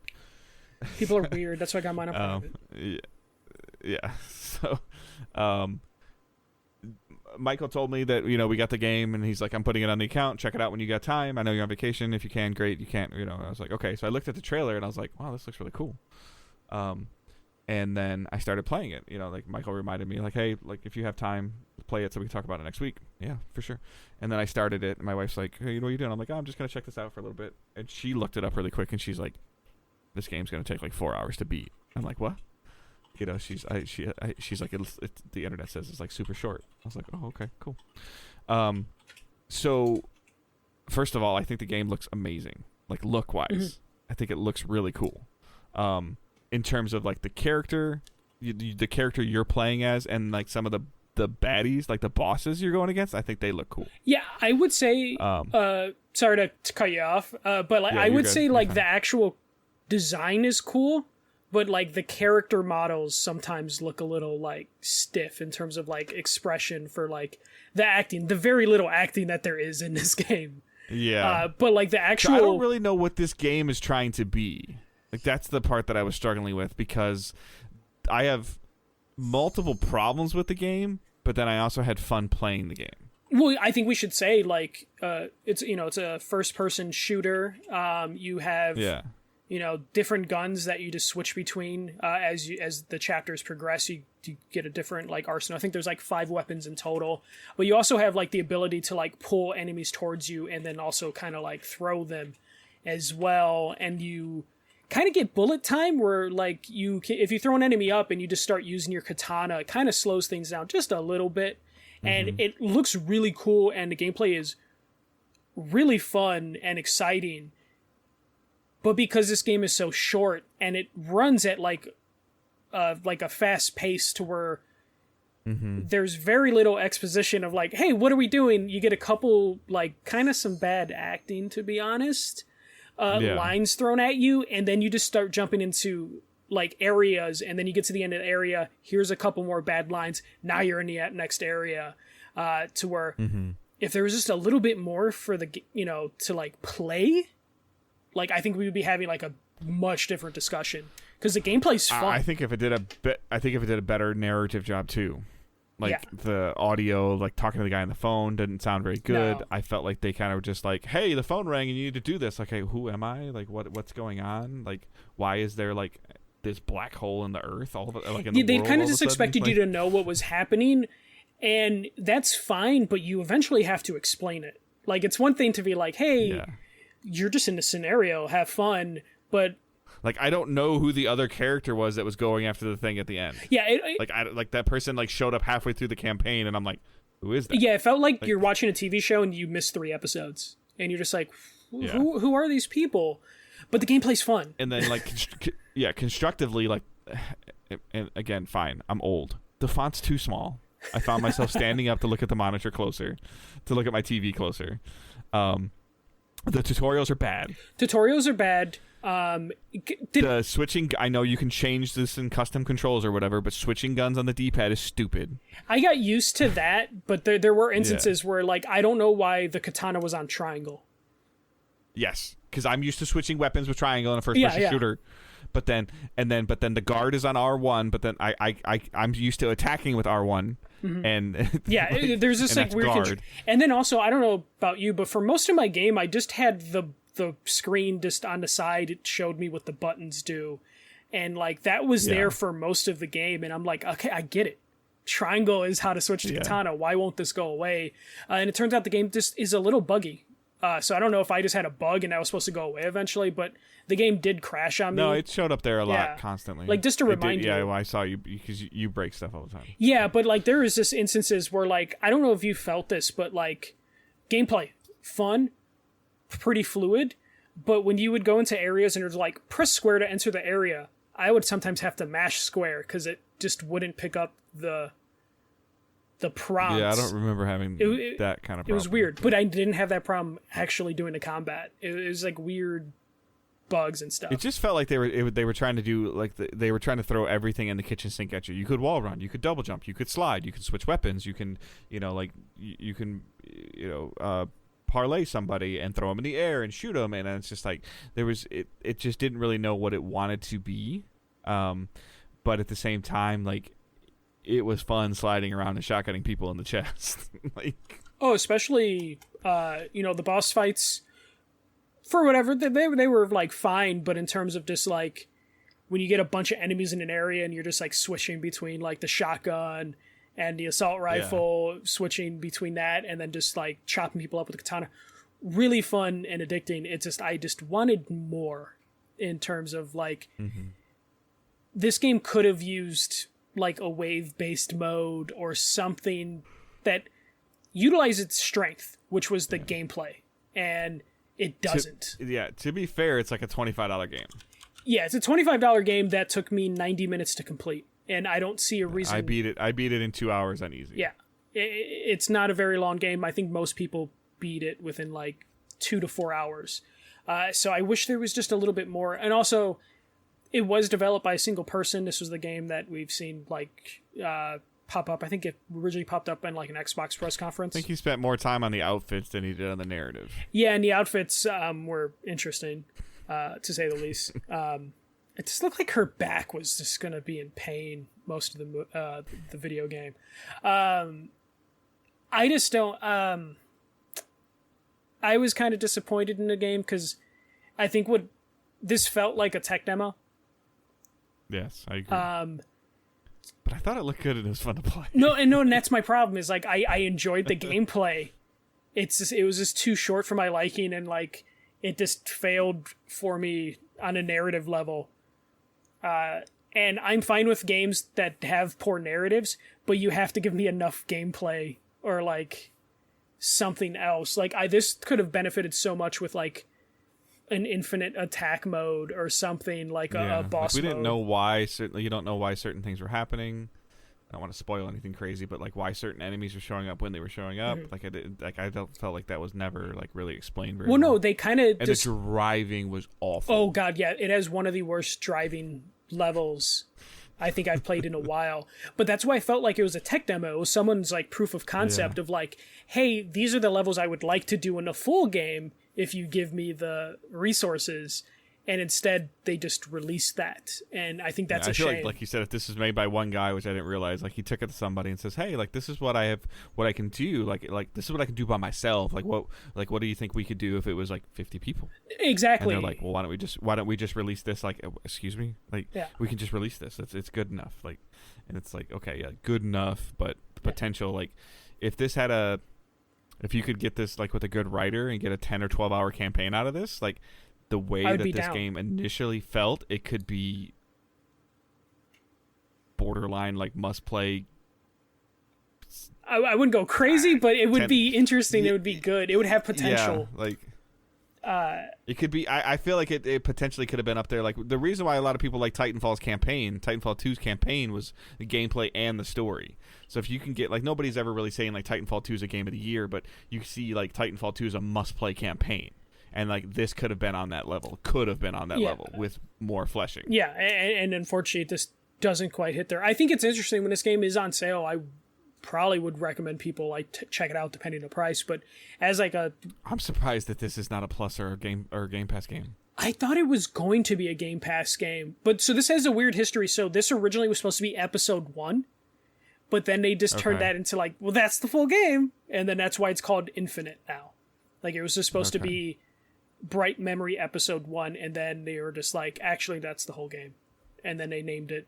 People are weird. That's why I got mine up. Yeah. So Michael told me that, we got the game, and he's like, I'm putting it on the account. Check it out when you got time. I know you're on vacation. If you can, great. You can't, I was like, okay. So I looked at the trailer, and I was like, wow, this looks really cool. And then I started playing it. Like Michael reminded me, like, hey, like if you have time, play it so we can talk about it next week. Yeah, for sure. And then I started it, and my wife's like, hey, what are you doing? I'm like, I'm just going to check this out for a little bit. And she looked it up really quick, and she's like, this game's going to take like 4 hours to beat. I'm like, what? She's like, the internet says it's like super short. I was like, oh, okay, cool. So first of all, I think the game looks amazing. Like look-wise, mm-hmm. I think it looks really cool. In terms of like the character, the character you're playing as, and like some of the baddies, like the bosses you're going against, I think they look cool. Yeah, I would say. Sorry to cut you off, but like I would say like the actual design is cool, but like the character models sometimes look a little like stiff in terms of like expression for like the acting, the very little acting that there is in this game. Yeah, but like the actual, I don't really know what this game is trying to be. Like that's the part that I was struggling with, because I have multiple problems with the game, but then I also had fun playing the game. Well, I think we should say like it's it's a first-person shooter. You have different guns that you just switch between as the chapters progress. You get a different like arsenal. I think there's like 5 weapons in total, but you also have like the ability to like pull enemies towards you and then also kind of like throw them as well. And you kind of get bullet time where like if you throw an enemy up and you just start using your katana, it kind of slows things down just a little bit. Mm-hmm. And it looks really cool, and the gameplay is really fun and exciting. But because this game is so short and it runs at like a fast pace to where mm-hmm. there's very little exposition of like, hey, what are we doing? You get a couple like kind of some bad acting, to be honest. Lines thrown at you, and then you just start jumping into like areas, and then you get to the end of the area, here's a couple more bad lines, now you're in the next area, to where mm-hmm. if there was just a little bit more for the to like play, like I think we would be having like a much different discussion, because the gameplay's fun. I think if it did a better narrative job too. Like the audio, like talking to the guy on the phone didn't sound very good. No. I felt like they kind of were just like, hey, the phone rang and you need to do this. Okay, who am I? Like what's going on? Like why is there like this black hole in the earth? All of it, like in the they world, kind of just expected you to know what was happening, and that's fine, but you eventually have to explain it. Like it's one thing to be like, hey, you're just in the scenario, have fun, but like I don't know who the other character was that was going after the thing at the end. Yeah, like that person like showed up halfway through the campaign, and I'm like, who is that? Yeah, it felt like you're watching a TV show and you missed 3 episodes, and you're just like, who are these people? But the gameplay's fun. And then like, constructively, like, and again, fine, I'm old. The font's too small. I found myself standing up to look at the monitor closer, to look at my TV closer. The tutorials are bad. The switching, I know you can change this in custom controls or whatever, but switching guns on the D-pad is stupid. I got used to that, but there were instances where like I don't know why the katana was on triangle. Yes, because I'm used to switching weapons with triangle in a first-person shooter. But then the guard is on R1, but then I'm used to attacking with R1. Mm-hmm. And there's this like weird and then also, I don't know about you, but for most of my game I just had the screen just on the side. It showed me what the buttons do, and like that was there for most of the game, and I'm like, okay, I get it. Triangle is how to switch to katana. Why won't this go away? And it turns out the game just is a little buggy. So I don't know if I just had a bug and that was supposed to go away eventually, but the game did crash on me. No, it showed up there a lot constantly. Like just to remind you. Yeah, well, I saw you because you break stuff all the time. Yeah, but like there is this instances where like, I don't know if you felt this, but like gameplay, fun, pretty fluid. But when you would go into areas and it was like, press square to enter the area, I would sometimes have to mash square because it just wouldn't pick up the prompts. Yeah, I don't remember having that kind of problem. It was weird, but I didn't have that problem actually doing the combat. It was like weird bugs and stuff. It just felt like they were trying to do like they were trying to throw everything in the kitchen sink at you. You could wall run, you could double jump, you could slide, you could switch weapons, you can parlay somebody and throw them in the air and shoot them, and it's just like it just didn't really know what it wanted to be, but at the same time, like, it was fun sliding around and shotgunning people in the chest. Like, especially the boss fights, for whatever they were like fine, but in terms of just like when you get a bunch of enemies in an area and you're just like switching between like the shotgun and the assault rifle, switching between that and then just like chopping people up with the katana, really fun and addicting. I just wanted more in terms of like, this game could have used like a wave-based mode or something that utilized its strength, which was the gameplay, and it doesn't. To be fair, it's like a $25 game. Yeah, it's a $25 game that took me 90 minutes to complete, and I don't see a reason. I beat it in 2 hours on easy. Yeah, it's not a very long game. I think most people beat it within like 2 to 4 hours. So I wish there was just a little bit more, and also, it was developed by a single person. This was the game that we've seen like pop up. I think it originally popped up in like an Xbox press conference. I think he spent more time on the outfits than he did on the narrative. Yeah, and the outfits were interesting, to say the least. It just looked like her back was just going to be in pain most of the video game. I just don't... I was kind of disappointed in the game because I think this felt like a tech demo. Yes, I agree. But I thought it looked good and it was fun to play. No, and that's my problem is like I enjoyed the gameplay. It was just too short for my liking, and like it just failed for me on a narrative level. And I'm fine with games that have poor narratives, but you have to give me enough gameplay or like something else. Like this could have benefited so much with like an infinite attack mode or something like a boss like we didn't mode. know why. Certainly, you don't know why certain things were happening. I don't want to spoil anything crazy, but like why certain enemies were showing up when they were showing up. I felt like that was never like really explained very well. No, they kind of and the driving was awful. Oh god, yeah, it has one of the worst driving levels I think I've played in a while. But that's why I felt like it was a tech demo. It was someone's like proof of concept of like, hey, these are the levels I would like to do in a full game if you give me the resources. And instead, they just released that, and I think that's a shame. Like you said, if this is made by one guy, which I didn't realize, like he took it to somebody and says, "Hey, like this is what I have, what I can do. Like this is what I can do by myself. Like what do you think we could do if it was like 50 people?" Exactly. And they're like, "Well, why don't we just release this? Like, excuse me, like we can just release this. It's good enough. Like, and it's like, okay, yeah, good enough, but the potential, like, if you could get this like with a good writer and get a 10 or 12 hour campaign out of this, like." The way that this game initially felt, it could be borderline like must play. I wouldn't go crazy, but it would be interesting. It would be good. It would have potential. Yeah, like it could be. I feel like it potentially could have been up there. Like the reason why a lot of people like Titanfall 2's campaign was the gameplay and the story. So if you can get like nobody's ever really saying like Titanfall 2 is a game of the year, but you see like Titanfall 2 is a must play campaign. And like this could have been on that level, level with more fleshing. Yeah, and unfortunately, this doesn't quite hit there. I think it's interesting when this game is on sale. I probably would recommend people like check it out depending on the price. But as like I'm surprised that this is not a Plus or a Game Pass game. I thought it was going to be a Game Pass game, but so this has a weird history. So this originally was supposed to be episode 1, but then they just turned that into like, well, that's the full game, and then that's why it's called Infinite now. Like it was just supposed to be Bright Memory episode 1, and then they were just like, actually that's the whole game, and then they named it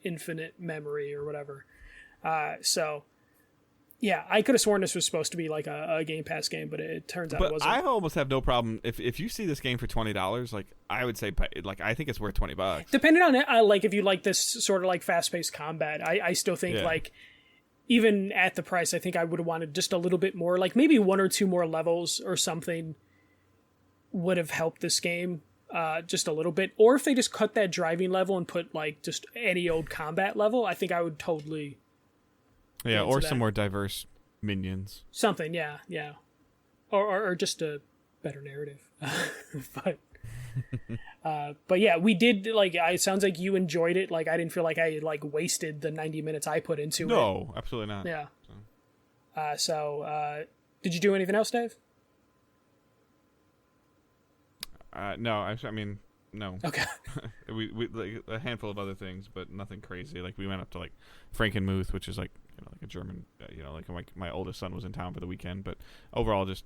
Infinite Memory or whatever. So yeah, I could have sworn this was supposed to be like a Game Pass game, but it turns out it wasn't. I almost have no problem if you see this game for $20, like I would say, like I think it's worth $20. Depending on it, like if you like this sort of like fast-paced combat, I still think like even at the price, I think I would have wanted just a little bit more, like maybe 1 or 2 more levels or something would have helped this game just a little bit. Or if they just cut that driving level and put like just any old combat level, I think I would totally. Yeah, or some more diverse minions. Something, yeah. Or just a better narrative. But yeah, we did, like, it sounds like you enjoyed it. Like, I didn't feel like I, like, wasted the 90 minutes I put into it. No, absolutely not. Yeah. So, did you do anything else, Dave? No, I mean, no. Okay. we like a handful of other things, but nothing crazy. Like, we went up to, like, Frankenmuth, which is, like, like a German, like my oldest son was in town for the weekend, but overall just,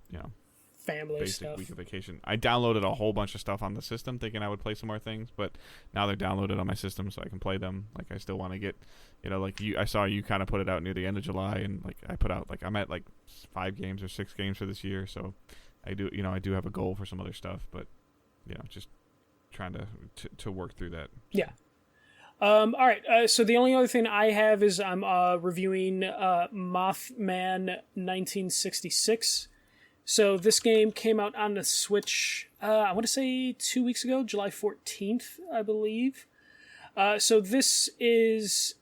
family basic stuff. week of vacation. I downloaded a whole bunch of stuff on the system thinking I would play some more things, but now they're downloaded on my system so I can play them. Like, I still want to get, like I saw you kind of put it out near the end of July, and like I put out, like, I'm at like 5 games or 6 games for this year, so I do have a goal for some other stuff, but just trying to work through that. Yeah. All right. So the only other thing I have is I'm reviewing Mothman 1966. So this game came out on the Switch, I want to say 2 weeks ago, July 14th, I believe. So this is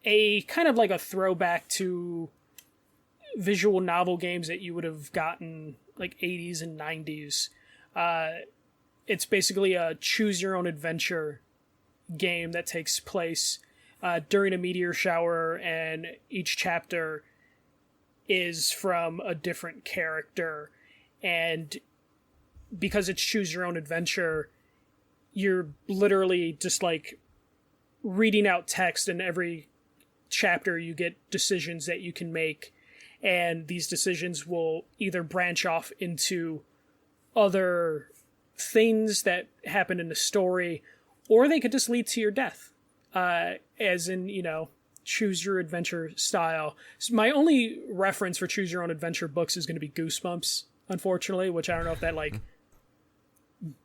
a kind of like a throwback to visual novel games that you would have gotten like 80s and 90s. It's basically a choose-your-own-adventure game that takes place during a meteor shower, and each chapter is from a different character, and because it's choose your own adventure, you're literally just like reading out text, and every chapter you get decisions that you can make, and these decisions will either branch off into other things that happen in the story, or they could just lead to your death, as in, choose your adventure style. So my only reference for choose your own adventure books is going to be Goosebumps, unfortunately, which I don't know if that, like...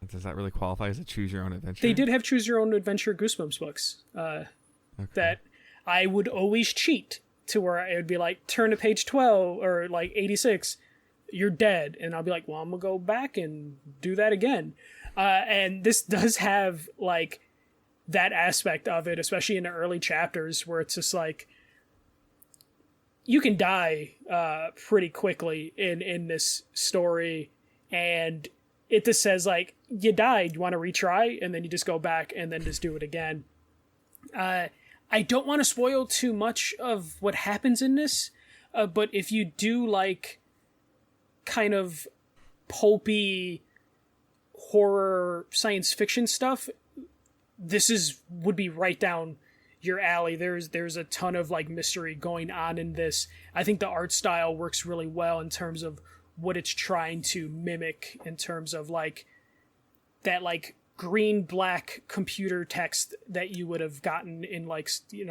Does that really qualify as a choose your own adventure? They did have choose your own adventure Goosebumps books that I would always cheat to where it would be like, turn to page 12 or like 86, you're dead. And I'll be like, well, I'm going to go back and do that again. And this does have like that aspect of it, especially in the early chapters where it's just like, you can die pretty quickly in this story, and it just says like, you died, you want to retry, and then you just go back and then just do it again. I don't want to spoil too much of what happens in this, but if you do like kind of pulpy horror science fiction stuff, this would be right down your alley. There's a ton of like mystery going on in this. I think the art style works really well in terms of what it's trying to mimic, in terms of like that like green black computer text that you would have gotten in like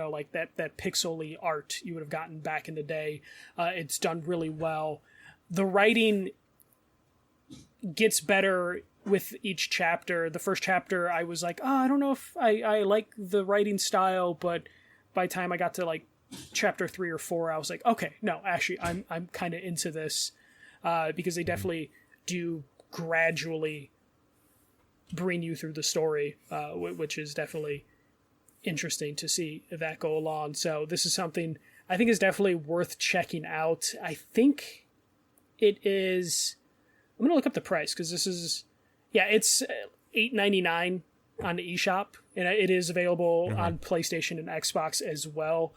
like that pixely art you would have gotten back in the day. It's done really well. The writing gets better with each chapter. The first chapter I was like, I don't know if I like the writing style, but by the time I got to like chapter 3 or 4, I was like, okay, no, actually I'm kind of into this, because they definitely do gradually bring you through the story, which is definitely interesting to see that go along. So this is something I think is definitely worth checking out. I think it is, I'm going to look up the price, because this is, it's $8.99 on the eShop, and it is available on PlayStation and Xbox as well.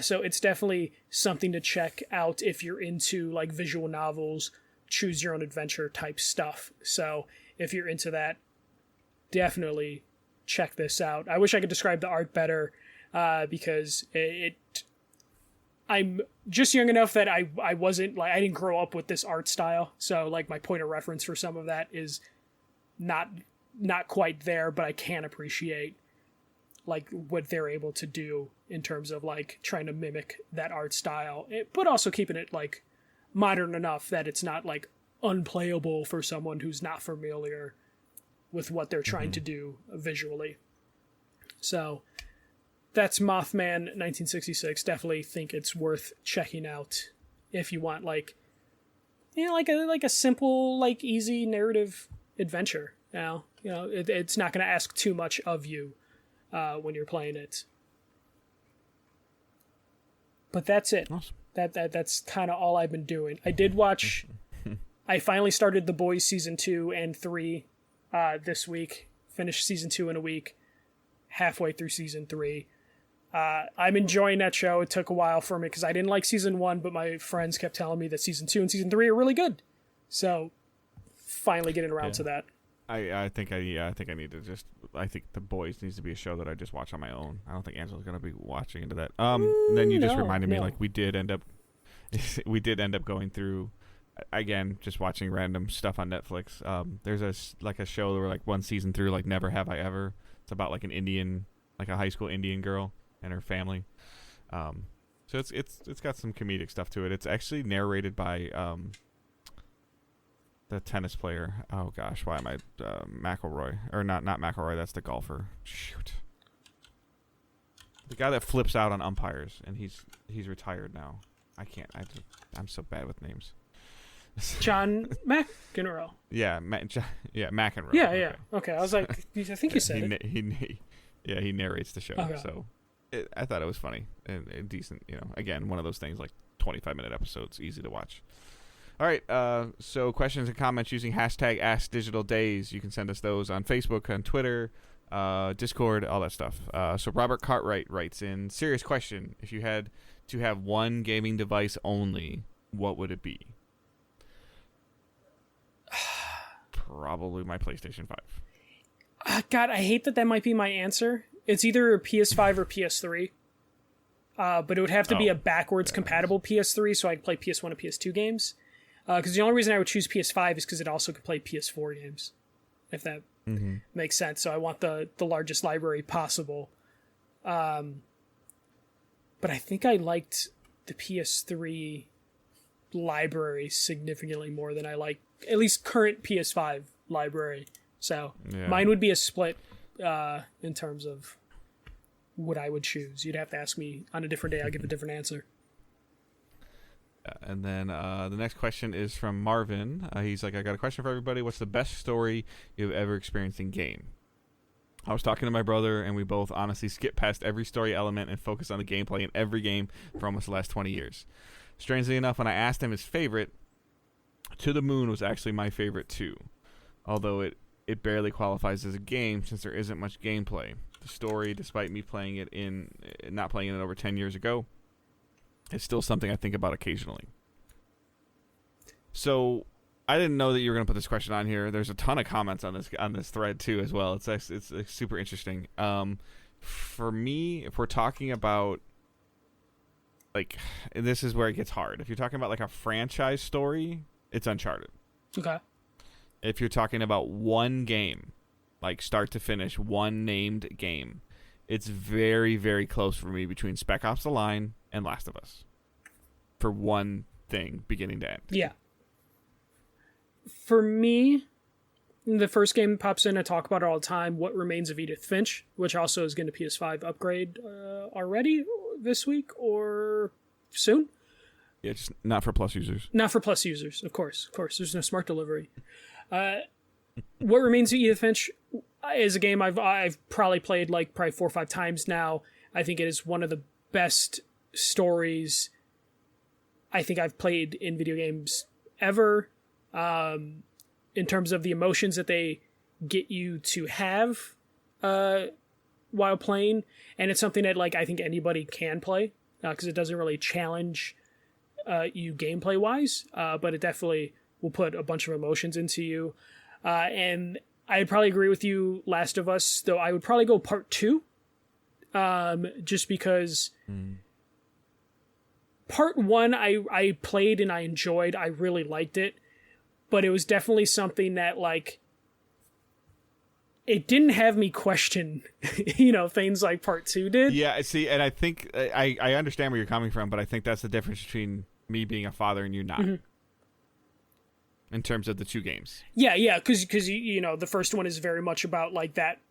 So it's definitely something to check out if you're into like visual novels, choose your own adventure type stuff. So if you're into that, definitely check this out. I wish I could describe the art better, because I'm just young enough that I wasn't like, I didn't grow up with this art style. So like my point of reference for some of that is not quite there, but I can appreciate like what they're able to do in terms of like trying to mimic that art style, but also keeping it like modern enough that it's not like unplayable for someone who's not familiar with what they're trying to do visually. So that's Mothman 1966. Definitely think it's worth checking out if you want like, like a simple, like easy narrative adventure. It's not going to ask too much of you when you're playing it. But that's it. Awesome. That's kind of all I've been doing. I did watch. I finally started The Boys season 2 and 3 this week. Finished season 2 in a week. Halfway through season 3. I'm enjoying that show. It took a while for me because I didn't like season 1, but my friends kept telling me that season 2 and season 3 are really good. So finally getting around to that. I think I need to just. I think The Boys needs to be a show that I just watch on my own. I don't think Angela's gonna be watching into that. Then you just reminded me, like we did end up going through, again, just watching random stuff on Netflix. There's a show where like one season through, like Never Have I Ever. It's about like a high school Indian girl and her family. So it's got some comedic stuff to it. It's actually narrated by the tennis player. Oh gosh, why am I McElroy? Or not McElroy, that's the golfer. Shoot. The guy that flips out on umpires, and he's retired now. I'm so bad with names. John McEnroe. Yeah, McEnroe. Yeah. Okay, I was like, I think you said it. He narrates the show. Okay. So I thought it was funny and decent. Again, one of those things like 25-minute episodes, easy to watch. All right, so questions and comments using hashtag AskDigitalDays. You can send us those on Facebook, on Twitter, Discord, all that stuff. So Robert Cartwright writes in, serious question, if you had to have one gaming device only, what would it be? Probably my PlayStation 5. God, I hate that might be my answer. It's either a PS5 or PS3. But it would have to be a backwards compatible PS3 so I could play PS1 and PS2 games. Because the only reason I would choose PS5 is because it also could play PS4 games, if that makes sense. So I want the largest library possible. But I think I liked the PS3 library significantly more than I like at least current PS5 library. So mine would be a split in terms of what I would choose. You'd have to ask me on a different day. I'll give a different answer. And then the next question is from Marvin. He's like, I got a question for everybody. What's the best story you've ever experienced in game? I was talking to my brother, and we both honestly skip past every story element and focus on the gameplay in every game for almost the last 20 years. Strangely enough, when I asked him his favorite, To the Moon was actually my favorite too. Although it barely qualifies as a game since there isn't much gameplay. The story, despite me not playing it over 10 years ago, it's still something I think about occasionally. So I didn't know that you were going to put this question on here. There's a ton of comments on this thread too as well. It's super interesting. For me, if we're talking about like, this is where it gets hard. If you're talking about like a franchise story, it's Uncharted. Okay. If you're talking about one game, like start to finish, one named game, it's very, very close for me between Spec Ops: The Line and Last of Us. For one thing, beginning to end. Yeah. For me, the first game that pops in, I talk about it all the time, What Remains of Edith Finch, which also is going to PS5 upgrade already this week or soon. Yeah, just not for Plus users. Not for Plus users, of course. Of course, there's no smart delivery. What Remains of Edith Finch is a game I've probably played like 4 or 5 times now. I think it is one of the best stories I think I've played in video games ever. In terms of the emotions that they get you to have while playing, and it's something that like I think anybody can play because it doesn't really challenge you gameplay wise, but it definitely will put a bunch of emotions into you. And I'd probably agree with you, Last of Us, though I would probably go part 2, just because part 1 I played and I enjoyed. I really liked it, but it was definitely something that like it didn't have me question, things like part 2 did. Yeah, see, and I think I understand where you're coming from, but I think that's the difference between me being a father and you not. Mm-hmm. In terms of the 2 games. Yeah, because the first one is very much about like that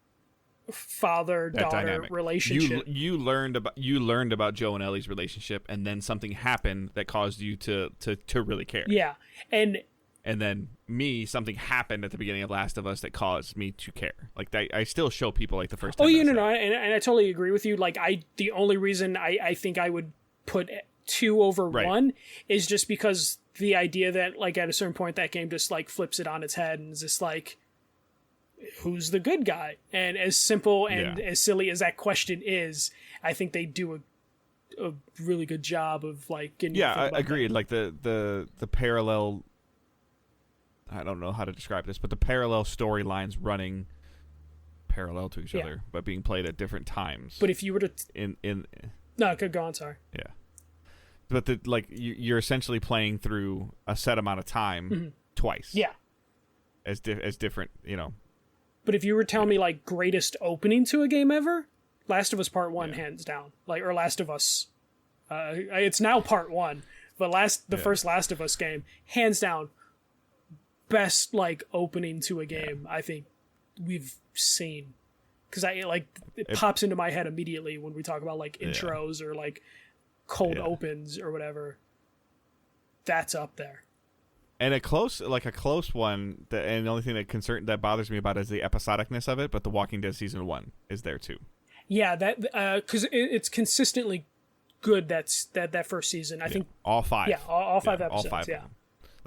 father-daughter relationship. You learned about Joe and Ellie's relationship, and then something happened that caused you to really care. Yeah, and And then something happened at the beginning of Last of Us that caused me to care. Like, I still show people like the first 10 minutes. No, and I totally agree with you. Like, the only reason I think I would put 2 over 1 is just because the idea that, like, at a certain point that game just, like, flips it on its head and is just like, who's the good guy? And as simple and as silly as that question is, I think they do a really good job of, like, getting I agreed. Like, the parallel... I don't know how to describe this, but the parallel storylines running parallel to each other, but being played at different times. But if you were to... No, I could go on, sorry. Yeah. But, you're essentially playing through a set amount of time twice. Yeah. As different, But if you were telling me, like, greatest opening to a game ever, Last of Us Part 1, hands down. Like, or Last of Us... it's now Part 1, but the first Last of Us game, hands down, best, like, opening to a game I think we've seen. Because it pops into my head immediately when we talk about, like, intros or, like, cold opens or whatever. That's up there. And a close one, and the only thing that bothers me about it is the episodicness of it, but The Walking Dead Season 1 is there too. Yeah, that because it's consistently good. That first season. I think all 5. Yeah, all 5 episodes. All 5. Yeah.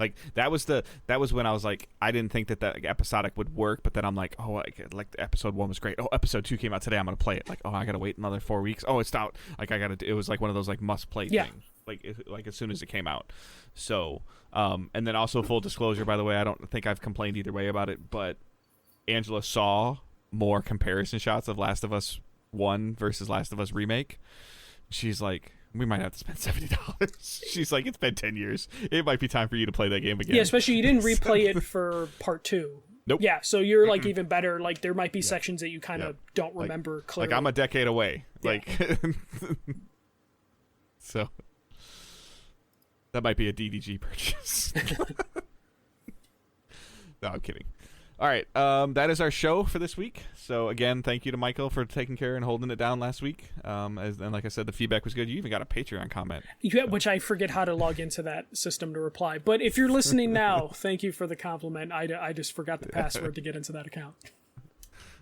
Like that was when I was like, I didn't think that episodic would work, but then I'm like, oh, like episode 1 was great. Oh, episode 2 came out today. I'm gonna play it. Like, oh, I gotta wait another 4 weeks. Oh, it's out. Like it was like one of those like must play things. Like as soon as it came out. So, and then also full disclosure, by the way, I don't think I've complained either way about it, but Angela saw more comparison shots of Last of Us 1 versus Last of Us Remake. She's like, we might have to spend $70. She's like, it's been 10 years. It might be time for you to play that game again. Yeah, especially you didn't replay it for Part 2. Nope. Yeah, so you're like even better. Like there might be sections that you kind of don't remember clearly. Like I'm a decade away. Yeah. Like, so that might be a DDG purchase. No, I'm kidding. All right, that is our show for this week. So again, thank you to Michael for taking care and holding it down last week. And like I said, the feedback was good. You even got a Patreon comment, which I forget how to log into that system to reply. But if you're listening now, thank you for the compliment. I just forgot the password to get into that account.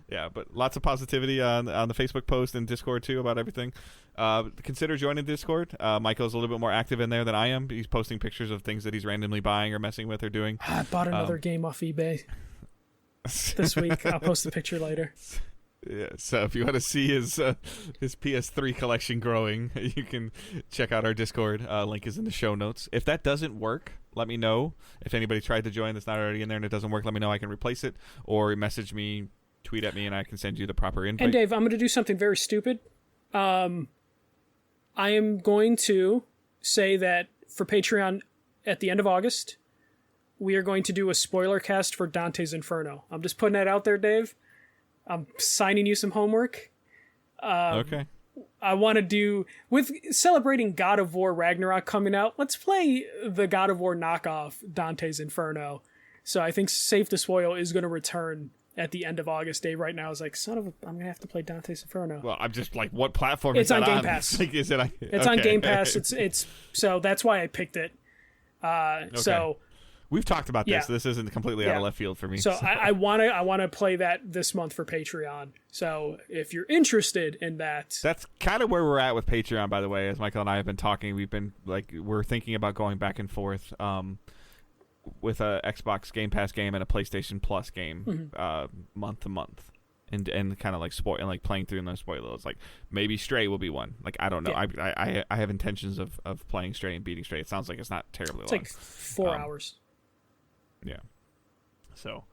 Yeah, but lots of positivity on the Facebook post and Discord too about everything. Consider joining Discord. Michael's a little bit more active in there than I am. He's posting pictures of things that he's randomly buying or messing with or doing. I bought another game off eBay this week. I'll post the picture later. Yeah, so if you want to see his PS3 collection growing, you can check out our Discord. Link is in the show notes. If that doesn't work, let me know. If anybody tried to join that's not already in there and it doesn't work, let me know. I can replace it, or message me, tweet at me, and I can send you the proper invite. And Dave, I'm going to do something very stupid. I am going to say that for Patreon at the end of August, we are going to do a spoiler cast for Dante's Inferno. I'm just putting that out there, Dave. I'm signing you some homework. Okay. I want to do, with celebrating God of War Ragnarok coming out, let's play the God of War knockoff Dante's Inferno. So I think Safe to Spoil is going to return at the end of August. Dave right now is like, I'm going to have to play Dante's Inferno. Well, I'm just like, what platform is that on? Game Pass. Like, is it? It's on Game Pass. It's so that's why I picked it. Okay. So we've talked about this. Yeah. This isn't completely out of left field for me. So I want to play that this month for Patreon. So if you're interested in that, that's kind of where we're at with Patreon. By the way, as Michael and I have been talking, we're thinking about going back and forth with a Xbox Game Pass game and a PlayStation Plus game month to month, and kind of like playing through those spoilers. Like maybe Stray will be one. Like I don't know. Yeah. I have intentions of playing Stray and beating Stray. It sounds like it's not terribly long. It's like 4 hours. Yeah. So,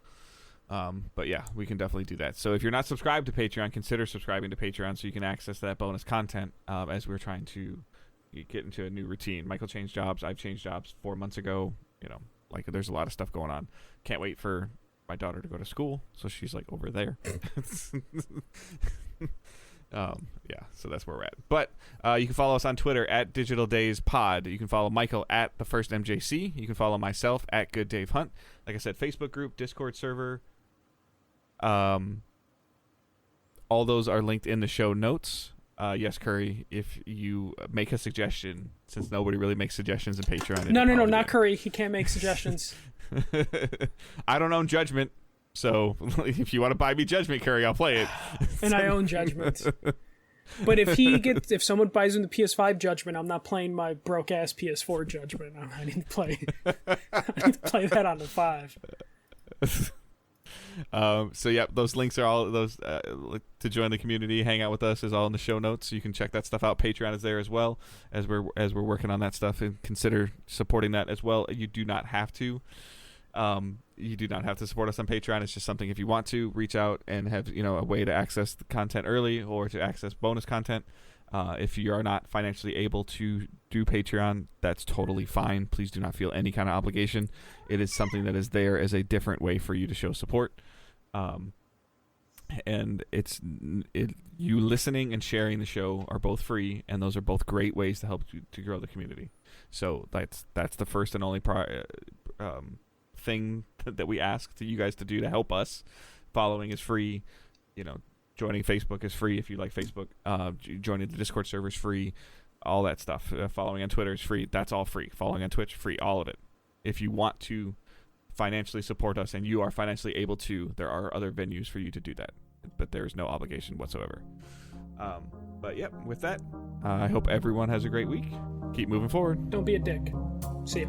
but yeah, we can definitely do that. So if you're not subscribed to Patreon, consider subscribing to Patreon so you can access that bonus content as we're trying to get into a new routine. Michael changed jobs. I've changed jobs 4 months ago. Like there's a lot of stuff going on. Can't wait for my daughter to go to school. So she's like over there. Yeah, so that's where we're at. But you can follow us on Twitter at Digital Days Pod. You can follow Michael at The First MJC. You can follow myself at Good Dave Hunt. Like I said, Facebook group, Discord server. All those are linked in the show notes. Yes, Curry, if you make a suggestion, since nobody really makes suggestions in Patreon. No, not Curry. He can't make suggestions. I don't own Judgment, so if you want to buy me Judgment, Curry, I'll play it. And I own Judgment. But if someone buys him the PS5 Judgment, I'm not playing my broke ass PS4 Judgment. I need to play that on the 5. So yeah, those links are all those to join the community, hang out with us is all in the show notes. You can check that stuff out. Patreon is there as well as we're working on that stuff, and consider supporting that as well. You do not have to. You do not have to support us on Patreon. It's just something if you want to reach out and have a way to access the content early or to access bonus content. If you are not financially able to do Patreon, that's totally fine. Please do not feel any kind of obligation. It is something that is there as a different way for you to show support. And you listening and sharing the show are both free, and those are both great ways to help you to grow the community. So that's the first and only thing that we ask to you guys to do to help us. Following is free. Joining Facebook is free if you like Facebook. Joining the Discord server is free. All that stuff. Following on Twitter is free. That's all free. Following on Twitch, free. All of it. If you want to financially support us and you are financially able to, there are other venues for you to do that. But there is no obligation whatsoever. But yeah, with that, I hope everyone has a great week. Keep moving forward. Don't be a dick. See ya.